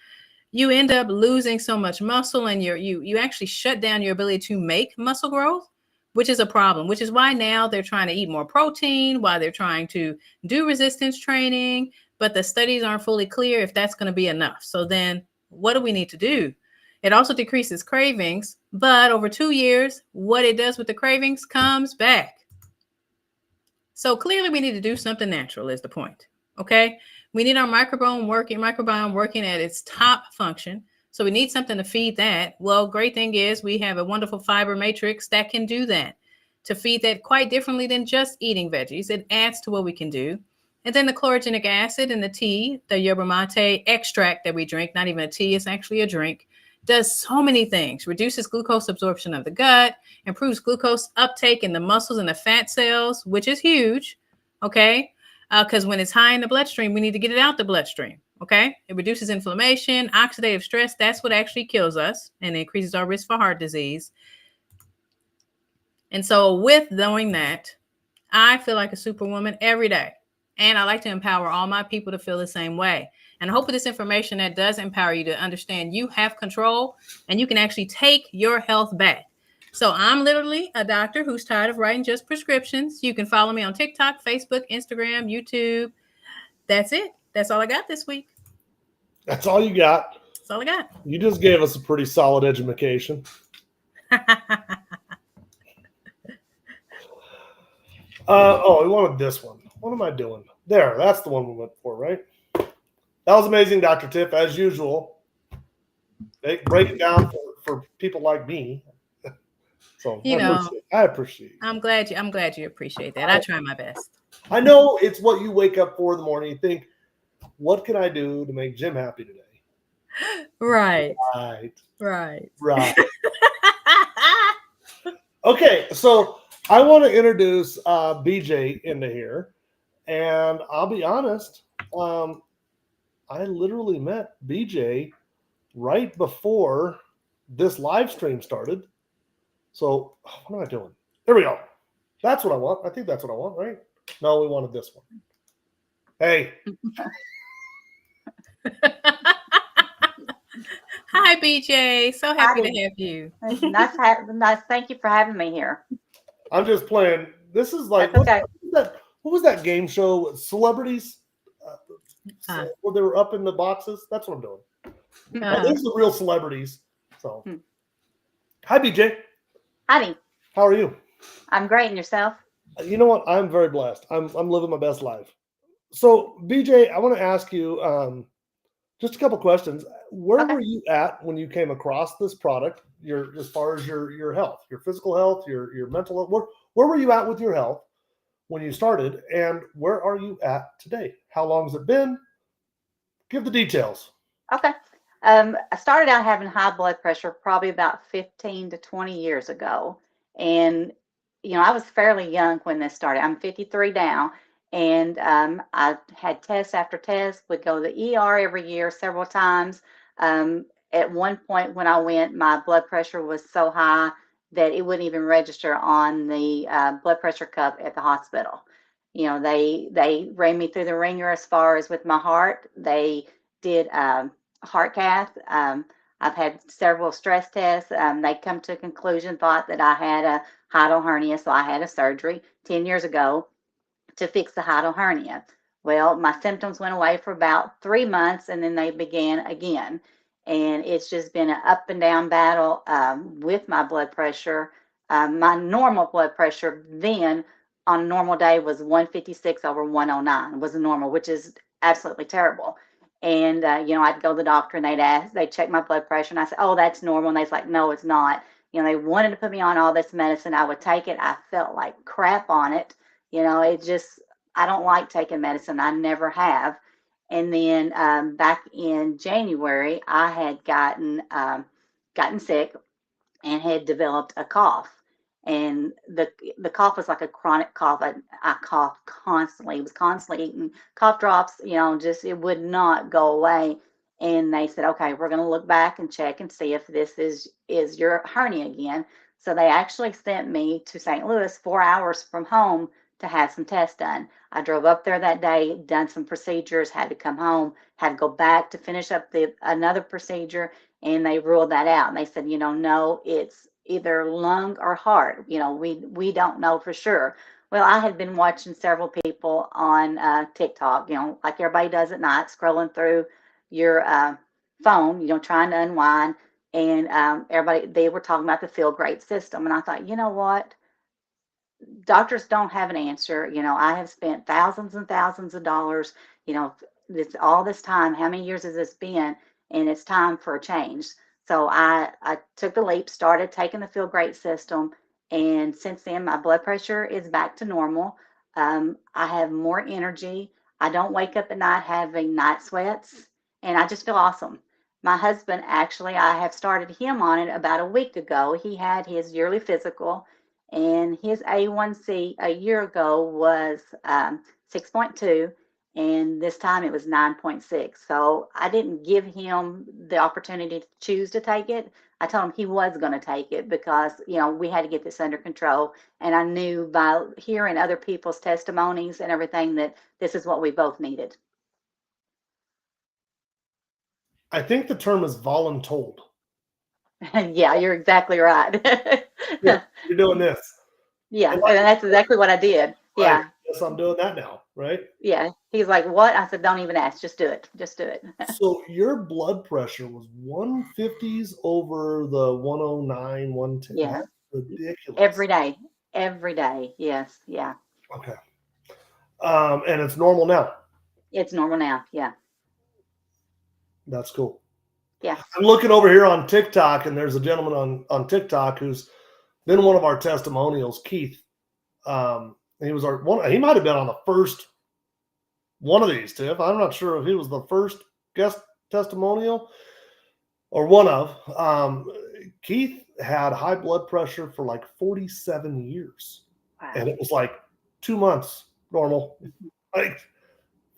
you end up losing so much muscle and you actually shut down your ability to make muscle growth, which is a problem, which is why now they're trying to eat more protein, why they're trying to do resistance training, but the studies aren't fully clear if that's going to be enough. So then what do we need to do? It also decreases cravings, but over 2 years, what it does with the cravings comes back. So clearly we need to do something natural is the point, okay? We need our microbiome working at its top function. So we need something to feed that. Well, great thing is we have a wonderful fiber matrix that can do that, to feed that quite differently than just eating veggies. It adds to what we can do. And then the chlorogenic acid in the tea, the yerba mate extract that we drink, not even a tea, it's actually a drink, does so many things. Reduces glucose absorption of the gut, improves glucose uptake in the muscles and the fat cells, which is huge, okay? Because when it's high in the bloodstream, we need to get it out the bloodstream, okay? It reduces inflammation, oxidative stress. That's what actually kills us and increases our risk for heart disease. And so with knowing that, I feel like a superwoman every day. And I like to empower all my people to feel the same way. And I hope with this information that does empower you to understand you have control and you can actually take your health back. So I'm literally a doctor who's tired of writing just prescriptions. You can follow me on TikTok, Facebook, Instagram, YouTube. That's it. That's all I got this week. That's all you got. That's all I got. You just gave us a pretty solid education. We wanted this one. What am I doing? There, that's the one we went for, right? That was amazing, Dr. Tiff, as usual. Break it down for people like me. So I appreciate it. I'm glad you appreciate that. I try my best. I know it's what you wake up for in the morning. You think, what can I do to make Jim happy today? Right. Right. Okay, so I want to introduce BJ into here. And I'll be honest, I literally met BJ right before this live stream started. So what am I doing? There we go. That's what I want. I think that's what I want, right? No, we wanted this one. Hey. Hi, BJ. So happy to have you. Nice. Thank you for having me here. I'm just playing. This is like, okay. What was that game show? Celebrities? So, well, they were up in the boxes. That's what I'm doing. Now, there's the real celebrities. So, hi, BJ. Howdy. How are you? I'm great. And yourself? You know what? I'm very blessed. I'm living my best life. So, BJ, I want to ask you just a couple questions. Where Okay. were you at when you came across this product? As far as your health, your physical health, your mental health. Where were you at with your health when you started, and where are you at today? How long has it been? Give the details. Okay. I started out having high blood pressure probably about 15 to 20 years ago. And, I was fairly young when this started. I'm 53 now. And I had test after test, would go to the ER every year several times. At one point when I went, my blood pressure was so high that it wouldn't even register on the blood pressure cup at the hospital. They ran me through the ringer as far as with my heart. They did heart cath. I've had several stress tests. They come to a conclusion, thought that I had a hiatal hernia, so I had a surgery 10 years ago to fix the hiatal hernia. Well, my symptoms went away for about 3 months, and then they began again. And it's just been an up and down battle with my blood pressure. My normal blood pressure then on a normal day was 156 over 109 was normal, which is absolutely terrible. And I'd go to the doctor and they'd check my blood pressure, and I said, "Oh, that's normal." And they's like, "No, it's not." They wanted to put me on all this medicine. I would take it. I felt like crap on it. It just, I don't like taking medicine. I never have. And then back in January, I had gotten sick and had developed a cough. And the cough was like a chronic cough. I coughed constantly. It was constantly eating cough drops, just it would not go away. And they said, "Okay, we're going to look back and check and see if this is your hernia again." So they actually sent me to St. Louis, 4 hours from home, to have some tests done. I drove up there that day, done some procedures, had to come home, had to go back to finish up another procedure, and they ruled that out. And they said, "No, it's either lung or heart. We don't know for sure." Well, I had been watching several people on TikTok, like everybody does at night, scrolling through your phone, trying to unwind. And they were talking about the Feel Great system. And I thought, you know what? Doctors don't have an answer. I have spent thousands and thousands of dollars, this all this time. How many years has this been? And it's time for a change. So I took the leap, started taking the Feel Great system, and since then my blood pressure is back to normal. I have more energy. I don't wake up at night having night sweats, and I just feel awesome. My husband, actually, I have started him on it about a week ago. He had his yearly physical, and his A1C a year ago was 6.2, and this time it was 9.6. So I didn't give him the opportunity to choose to take it. I told him he was going to take it because, we had to get this under control. And I knew by hearing other people's testimonies and everything that this is what we both needed. I think the term is voluntold. Yeah, you're exactly right. Yeah, you're doing this. Yeah, and that's exactly what I did. Yeah. Yes, I'm doing that now, right? Yeah. He's like, "What?" I said, "Don't even ask. Just do it. Just do it." So your blood pressure was 150s over the 109, 110. Yeah. That's ridiculous. Every day. Every day. Yes. Yeah. Okay. And it's normal now. It's normal now. Yeah. That's cool. Yeah. I'm looking over here on TikTok, and there's a gentleman on TikTok who's been one of our testimonials, Keith. He was our one. He might have been on the first one of these, Tiff. I'm not sure if he was the first guest testimonial or one of. Keith had high blood pressure for like 47 years. Wow. And it was like 2 months normal, like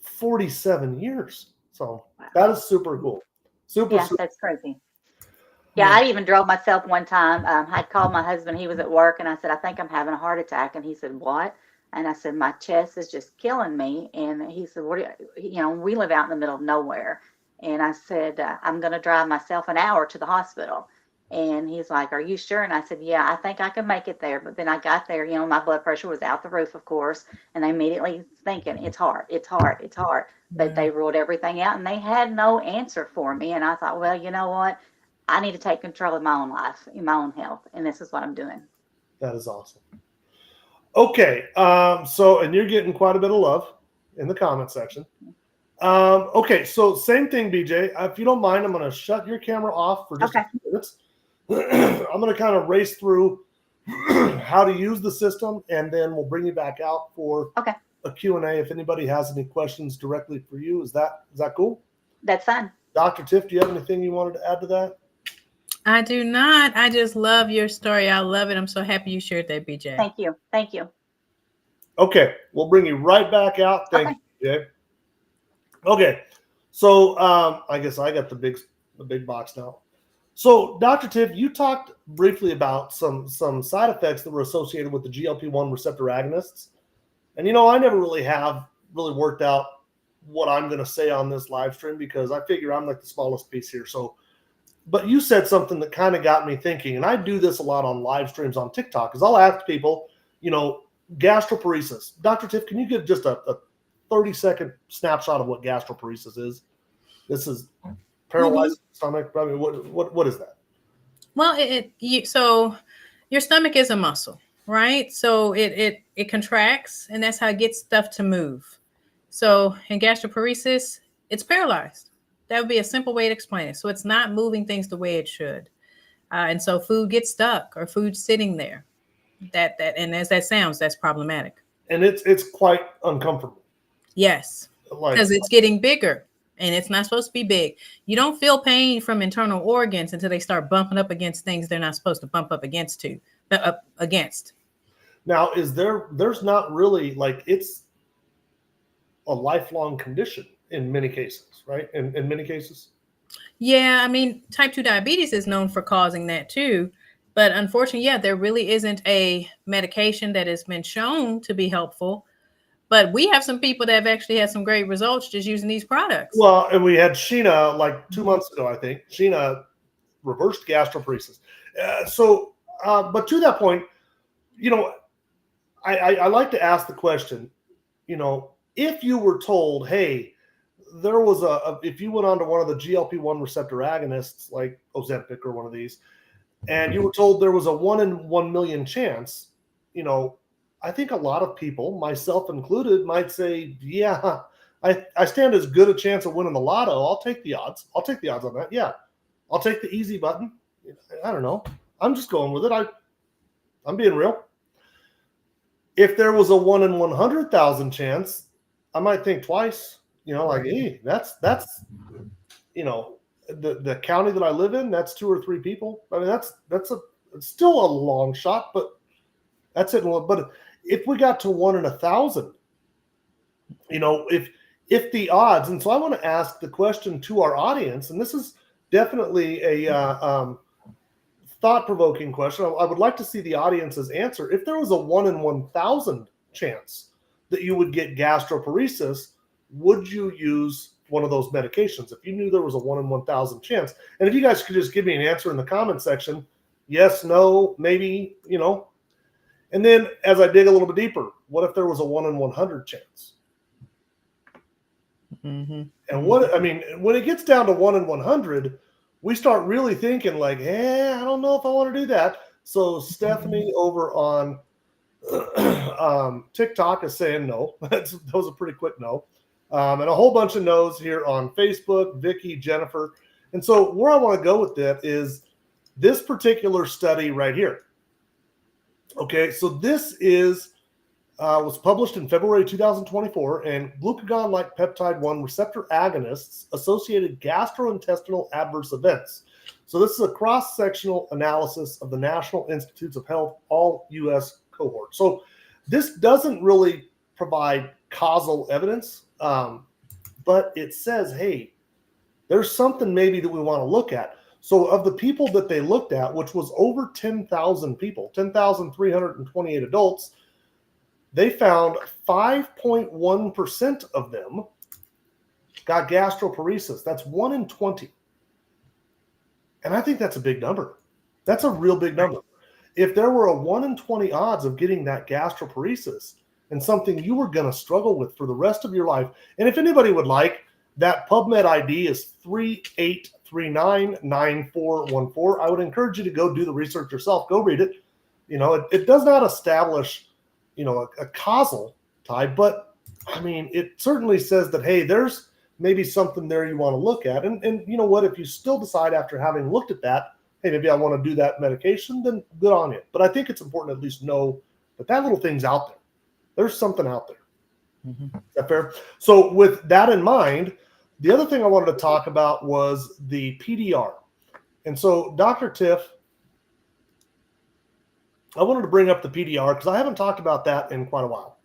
47 years. So that is super cool. Super. That's crazy. Yeah, I even drove myself one time. I called my husband. He was at work, and I said, "I think I'm having a heart attack." And he said, "What?" And I said, "My chest is just killing me." And he said, "What do you, we live out in the middle of nowhere." And I said, "I'm going to drive myself an hour to the hospital." And he's like, "Are you sure?" And I said, "Yeah, I think I can make it there." But then I got there, my blood pressure was out the roof, of course. And they immediately thinking, "It's hard, it's hard, it's hard." But Wow. they ruled everything out and they had no answer for me. And I thought, well, you know what? I need to take control of my own life, in my own health. And this is what I'm doing. That is awesome. Okay. And you're getting quite a bit of love in the comment section. Okay. So same thing, BJ. If you don't mind, I'm going to shut your camera off for just a few minutes. I'm going to kind of race through how to use the system, and then we'll bring you back out for a Q&A if anybody has any questions directly for you. Is that cool? That's fine. Dr. Tiff, do you have anything you wanted to add to that? I do not. I just love your story. I love it. I'm so happy you shared that, BJ. Thank you. Thank you. Okay. We'll bring you right back out. Thank you, BJ. Okay. So I guess I got the big box now. So, Dr. Tiff, you talked briefly about some side effects that were associated with the GLP-1 receptor agonists. And, I never really worked out what I'm going to say on this live stream because I figure I'm like the smallest piece here. So, but you said something that kind of got me thinking, and I do this a lot on live streams on TikTok, because I'll ask people, gastroparesis. Dr. Tiff, can you give just a 30-second snapshot of what gastroparesis is? This is paralyzed stomach. I mean, what is that? Well, so your stomach is a muscle, right? So it contracts, and that's how it gets stuff to move. So in gastroparesis, it's paralyzed. That would be a simple way to explain it. So it's not moving things the way it should, and so food gets stuck or food sitting there. And as that sounds, that's problematic. And it's quite uncomfortable. Yes, because it's getting bigger. And it's not supposed to be big. You don't feel pain from internal organs until they start bumping up against things they're not supposed to bump up against. Now, there's not really, it's a lifelong condition in many cases, right? In many cases. Yeah, I mean, type 2 diabetes is known for causing that too. But unfortunately, there really isn't a medication that has been shown to be helpful. But we have some people that have actually had some great results just using these products. Well, and we had Sheena like 2 months ago, I think. Sheena reversed gastroparesis. But to that point, I like to ask the question, if you were told, hey, there was if you went on to one of the GLP-1 receptor agonists, like Ozempic or one of these, and you were told there was a 1 in 1 million chance, I think a lot of people, myself included, might say, yeah, I stand as good a chance of winning the lotto. I'll take the odds. I'll take the odds on that. Yeah. I'll take the easy button. I don't know. I'm just going with it. I'm being real. If there was a 1 in 100,000 chance, I might think twice, hey, that's the county that I live in, that's 2 or 3 people. I mean, it's still a long shot, but that's it. But if we got to 1 in 1,000, if the odds, and so I want to ask the question to our audience, and this is definitely a thought-provoking question. I would like to see the audience's answer. If there was a 1 in 1,000 chance that you would get gastroparesis, would you use one of those medications? If you knew there was a 1 in 1,000 chance, and if you guys could just give me an answer in the comment section, yes, no, maybe, And then as I dig a little bit deeper, what if there was a 1 in 100 chance? Mm-hmm. And when it gets down to 1 in 100, we start really thinking like, I don't know if I want to do that. So Stephanie over on TikTok is saying no. That was a pretty quick no. And a whole bunch of no's here on Facebook, Vicky, Jennifer. And so where I want to go with that is this particular study right here. Okay, so this was published in February 2024, and glucagon-like peptide-1 receptor agonists associated gastrointestinal adverse events. So this is a cross-sectional analysis of the National Institutes of Health, all U.S. cohort. So this doesn't really provide causal evidence, but it says, hey, there's something maybe that we want to look at. So of the people that they looked at, which was over 10,000 people, 10,328 adults, they found 5.1% of them got gastroparesis. That's 1 in 20. And I think that's a big number. That's a real big number. If there were a 1 in 20 odds of getting that gastroparesis and something you were going to struggle with for the rest of your life, and if anybody would like, that PubMed ID is 38399414. I would encourage you to go do the research yourself. Go read it. It does not establish, a causal tie, but I mean, it certainly says that, hey, there's maybe something there you want to look at. And you know what, if you still decide after having looked at that, hey, maybe I want to do that medication, then good on you. But I think it's important to at least know that little thing's out there. There's something out there. Mm-hmm. Is that fair? So with that in mind, the other thing I wanted to talk about was the PDR. And so, Dr. Tiff, I wanted to bring up the PDR because I haven't talked about that in quite a while.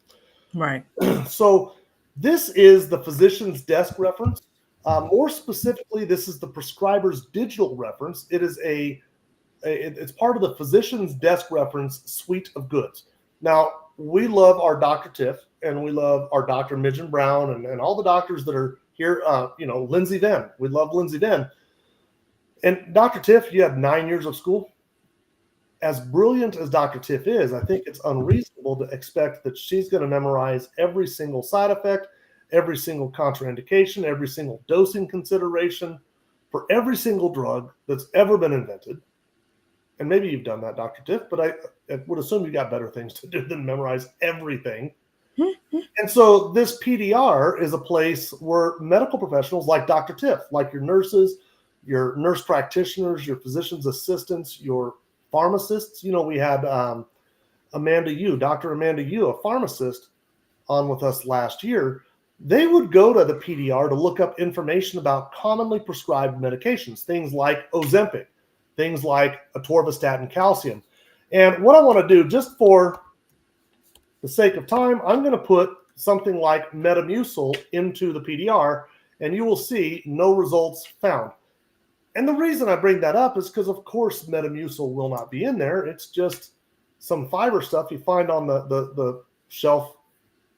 Right. So this is the physician's desk reference. More specifically, this is the prescriber's digital reference. It is it's part of the physician's desk reference suite of goods. Now, we love our Dr. Tiff, and we love our Dr. Midgen Brown, and all the doctors that are here. Lindsay Venn. We love Lindsay Venn. And Dr. Tiff, you had 9 years of school. As brilliant as Dr. Tiff is, I think it's unreasonable to expect that she's going to memorize every single side effect, every single contraindication, every single dosing consideration for every single drug that's ever been invented. And maybe you've done that, Dr. Tiff, but I would assume you got better things to do than memorize everything. And so this PDR is a place where medical professionals like Dr. Tiff, like your nurses, your nurse practitioners, your physician's assistants, your pharmacists. We had Dr. Amanda Yu, a pharmacist, on with us last year. They would go to the PDR to look up information about commonly prescribed medications, things like Ozempic, things like atorvastatin calcium. And what I want to do, just for the sake of time, I'm going to put something like Metamucil into the PDR, and you will see no results found. And the reason I bring that up is because, of course, Metamucil will not be in there. It's just some fiber stuff you find on the shelf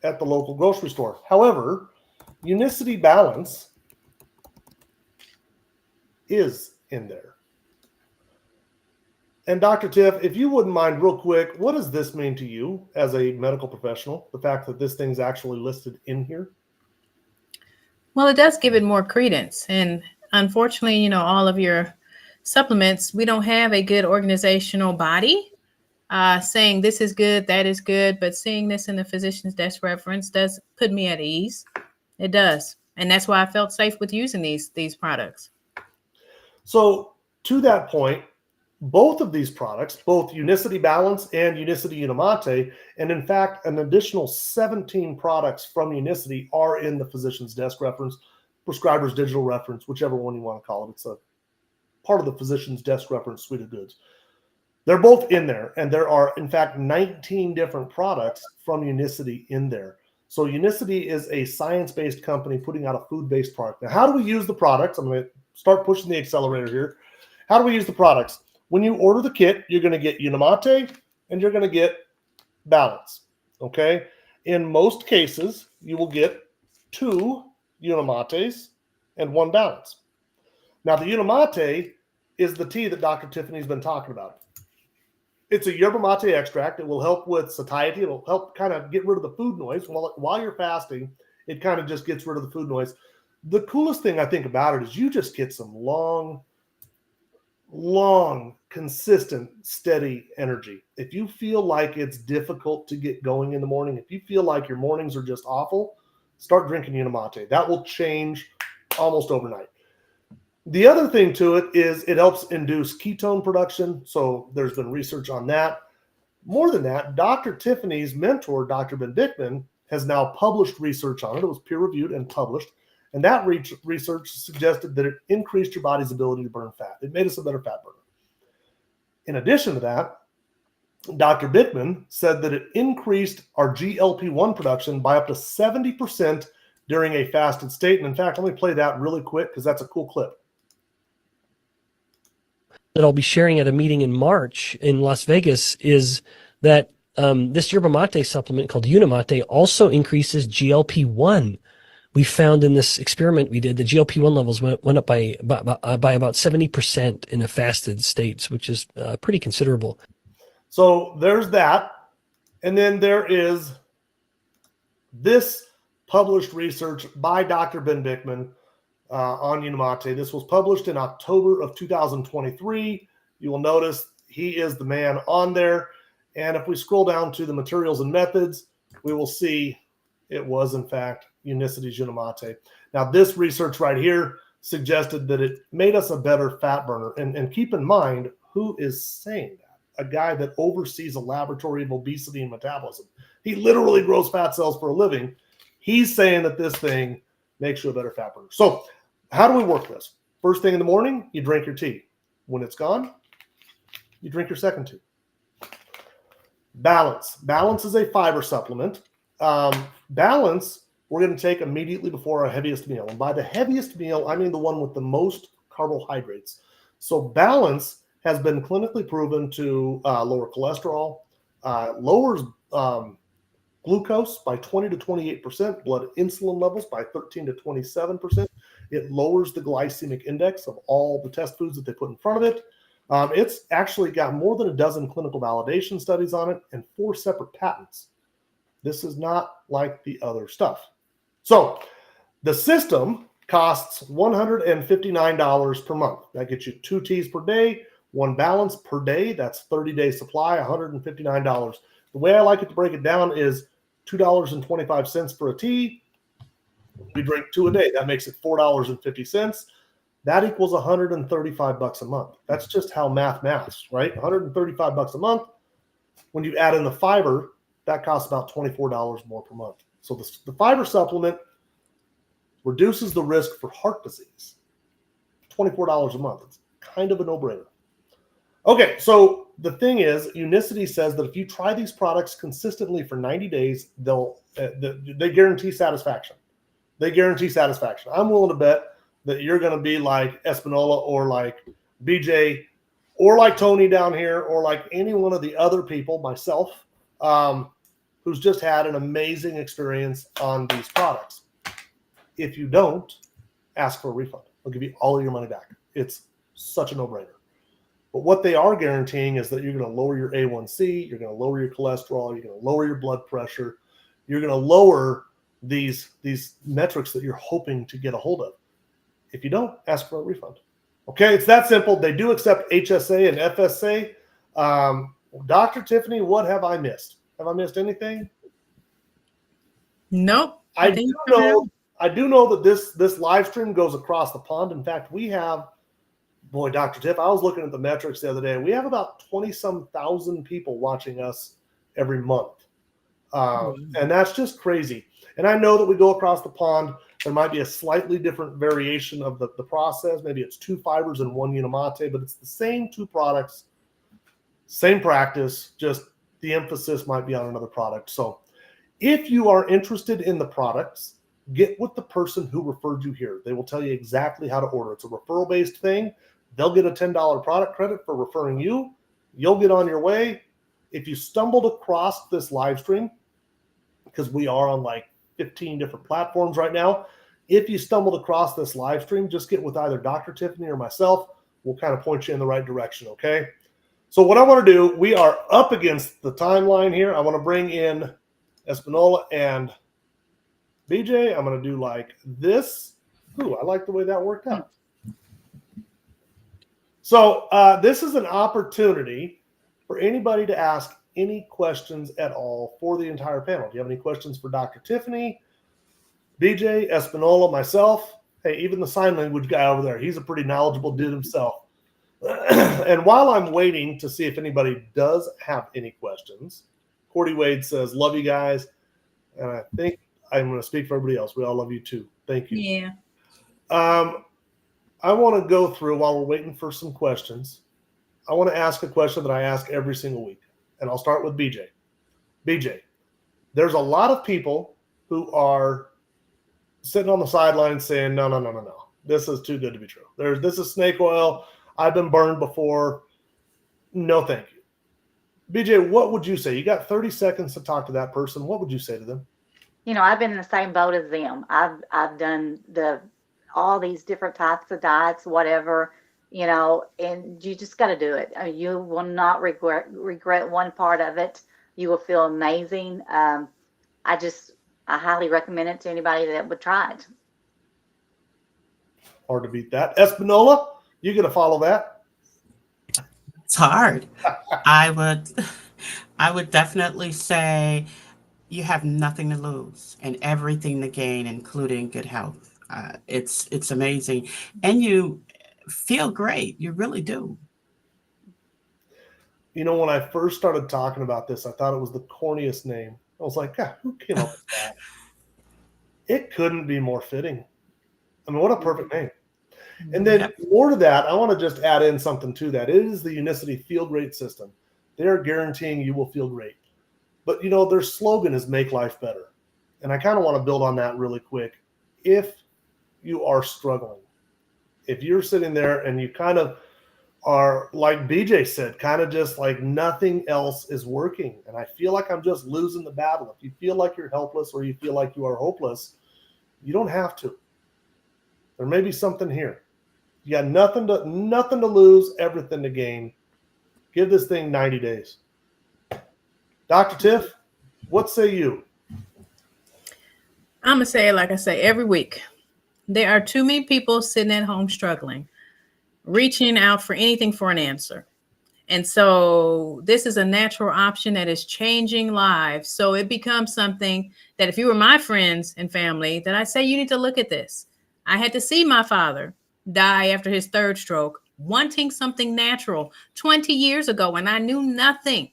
at the local grocery store. However, Unicity Balance is in there. And Dr. Tiff, if you wouldn't mind real quick, what does this mean to you as a medical professional, the fact that this thing's actually listed in here? Well, it does give it more credence. And unfortunately, all of your supplements, we don't have a good organizational body saying this is good, that is good. But seeing this in the physician's desk reference does put me at ease. It does. And that's why I felt safe with using these products. So to that point, both of these products, both Unicity Balance and Unicity Unimate, and in fact, an additional 17 products from Unicity are in the physician's desk reference, prescriber's digital reference, whichever one you want to call it. It's a part of the physician's desk reference suite of goods. They're both in there, and there are, in fact, 19 different products from Unicity in there. So Unicity is a science-based company putting out a food-based product. Now, how do we use the products? I'm going to start pushing the accelerator here. How do we use the products? When you order the kit, you're going to get Unimate and you're going to get Balance. Okay? In most cases, you will get 2 Unimates and 1 Balance. Now, the Unimate is the tea that Dr. Tiffany's been talking about. It's a yerba mate extract. It will help with satiety. It will help kind of get rid of the food noise. While you're fasting, it kind of just gets rid of the food noise. The coolest thing I think about it is you just get some long, consistent, steady energy. If you feel like it's difficult to get going in the morning, if you feel like your mornings are just awful, start drinking Unimate. That will change almost overnight. The other thing to it is it helps induce ketone production. So there's been research on that. More than that, Dr. Tiffany's mentor, Dr. Ben Dickman, has now published research on it. It was peer-reviewed and published. And that research suggested that it increased your body's ability to burn fat. It made us a better fat burner. In addition to that, Dr. Bickman said that it increased our GLP-1 production by up to 70% during a fasted state. And in fact, let me play that really quick because that's a cool clip. That I'll be sharing at a meeting in March in Las Vegas is that this yerba mate supplement called Unimate also increases GLP-1, we found in this experiment we did, the GLP-1 levels went up by about 70% in a fasted states, which is pretty considerable. So there's that. And then there is this published research by Dr. Ben Bickman on Unimate. This was published in October of 2023. You will notice he is the man on there. And if we scroll down to the materials and methods, we will see it was, in fact, Unicity's Unimate. Now, this research right here suggested that it made us a better fat burner. And keep in mind, who is saying that? A guy that oversees a laboratory of obesity and metabolism. He literally grows fat cells for a living. He's saying that this thing makes you a better fat burner. So how do we work this? First thing in the morning, you drink your tea. When it's gone, you drink your second tea. Balance. Balance is a fiber supplement. Balance, we're going to take immediately before our heaviest meal. And by the heaviest meal, I mean the one with the most carbohydrates. So Balance has been clinically proven to lower cholesterol, lowers glucose by 20 to 28%, blood insulin levels by 13 to 27%. It lowers the glycemic index of all the test foods that they put in front of it. It's actually got more than a dozen clinical validation studies on it and 4 separate patents. This is not like the other stuff. So the system costs $159 per month. That gets you 2 teas per day, 1 balance per day. That's 30-day supply, $159. The way I like it to break it down is $2.25 for a tea. We drink 2 a day. That makes it $4.50. That equals $135 a month. That's just how maths, right? $135 a month. When you add in the fiber, that costs about $24 more per month. So the fiber supplement reduces the risk for heart disease. $24 a month. It's kind of a no-brainer. Okay, so the thing is, Unicity says that if you try these products consistently for 90 days, they guarantee satisfaction. They guarantee satisfaction. I'm willing to bet that you're going to be like Espinola or like BJ or like Tony down here or like any one of the other people, myself, who's just had an amazing experience on these products. If you don't, ask for a refund. They'll give you all of your money back. It's such a no-brainer. But what they are guaranteeing is that you're going to lower your A1C, you're going to lower your cholesterol, you're going to lower your blood pressure, you're going to lower these metrics that you're hoping to get a hold of. If you don't, ask for a refund. Okay, it's that simple. They do accept HSA and FSA. Dr. Tiffany, what have I missed? Have I missed anything? Nope. I do know that this live stream goes across the pond. In fact, we have, boy, Dr. Tiff, I was looking at the metrics the other day. We have about 20-some thousand people watching us every month. And that's just crazy. And I know that we go across the pond. There might be a slightly different variation of the process. Maybe it's 2 fibers and 1 Unimate, but it's the same 2 products, same practice, just the emphasis might be on another product. So if you are interested in the products, get with the person who referred you here. They will tell you exactly how to order. It's a referral-based thing. They'll get a $10 product credit for referring you. You'll get on your way. If you stumbled across this live stream, because we are on like 15 different platforms right now, if you stumbled across this live stream, just get with either Dr. Tiffany or myself. We'll kind of point you in the right direction, okay? So what I want to do, we are up against the timeline here. I want to bring in Espinola and BJ. I'm going to do like this. Ooh, I like the way that worked out. So this is an opportunity for anybody to ask any questions at all for the entire panel. Do you have any questions for Dr. Tiffany, BJ, Espinola, myself? Hey, even the sign language guy over there, he's a pretty knowledgeable dude himself. And while I'm waiting to see if anybody does have any questions, Cordy Wade says, love you guys. And I think I'm going to speak for everybody else. We all love you too. Thank you. Yeah. I want to go through, while we're waiting for some questions, I want to ask a question that I ask every single week. And I'll start with BJ. BJ, there's a lot of people who are sitting on the sidelines saying, no. This is too good to be true. This is snake oil. I've been burned before. No, thank you. BJ, what would you say? You got 30 seconds to talk to that person. What would you say to them? I've been in the same boat as them. I've done all these different types of diets, whatever, and you just got to do it. You will not regret one part of it. You will feel amazing. I highly recommend it to anybody that would try it. Hard to beat that. Espinola, you gonna follow that? It's hard. I would definitely say you have nothing to lose and everything to gain, including good health. It's amazing, and you feel great. You really do. When I first started talking about this, I thought it was the corniest name. I was like, God, who came up with that? It couldn't be more fitting. I mean, what a perfect name. And then Yep. more to that, I want to just add in something to that. It is the Unicity Feel Great system. They're guaranteeing you will feel great. But, their slogan is make life better. And I kind of want to build on that really quick. If you are struggling, if you're sitting there and you kind of are, like BJ said, kind of just like nothing else is working, and I feel like I'm just losing the battle. If you feel like you're helpless or you feel like you are hopeless, you don't have to. There may be something here. You got nothing to lose, everything to gain. Give this thing 90 days. Dr. Tiff, what say you? I'm going to say it like I say every week. There are too many people sitting at home struggling, reaching out for anything for an answer. And so this is a natural option that is changing lives. So it becomes something that if you were my friends and family, that I say you need to look at this. I had to see my father die after his third stroke, wanting something natural 20 years ago, and I knew nothing,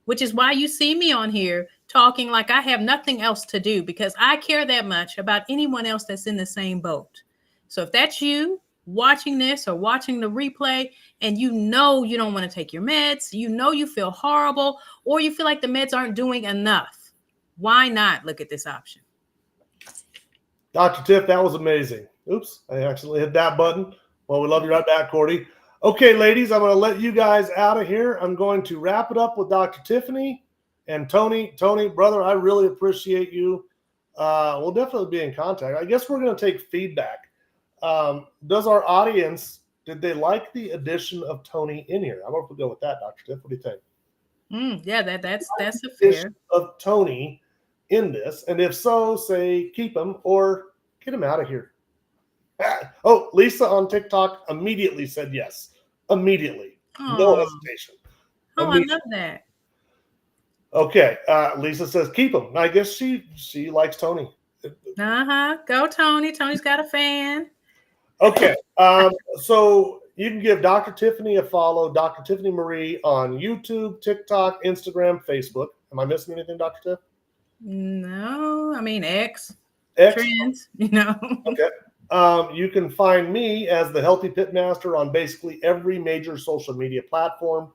which is why you see me on here talking like I have nothing else to do, because I care that much about anyone else that's in the same boat. So if that's you watching this or watching the replay, and you don't want to take your meds, you feel horrible, or you feel like the meds aren't doing enough, why not look at this option? Dr. Tiff, that was amazing. Oops, I accidentally hit that button. Well, we love you right back, Cordy. Okay, ladies, I'm going to let you guys out of here. I'm going to wrap it up with Dr. Tiffany and Tony. Tony, brother, I really appreciate you. We'll definitely be in contact. I guess we're going to take feedback. Does our audience, did they like the addition of Tony in here? I'm going to go with that, Dr. Tiff. What do you think? Yeah, that's a fair. Of Tony in this, and if so, say keep him or get him out of here. Oh, Lisa on TikTok immediately said yes. Immediately. No hesitation. Oh, I love that. Okay. Lisa says keep him. I guess she likes Tony. Go Tony. Tony's got a fan. Okay. So you can give Dr. Tiffany a follow, Dr. Tiffany Marie on YouTube, TikTok, Instagram, Facebook. Am I missing anything, Dr. Tiff? No, I mean X. Trends, Okay. You can find me as the Healthy Pitmaster on basically every major social media platform.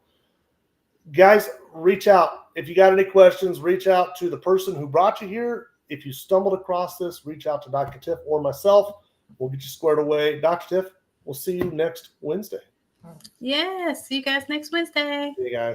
Guys, reach out. If you got any questions, reach out to the person who brought you here. If you stumbled across this, reach out to Dr. Tiff or myself. We'll get you squared away. Dr. Tiff, we'll see you next Wednesday. Yes, see you guys next Wednesday. See you guys.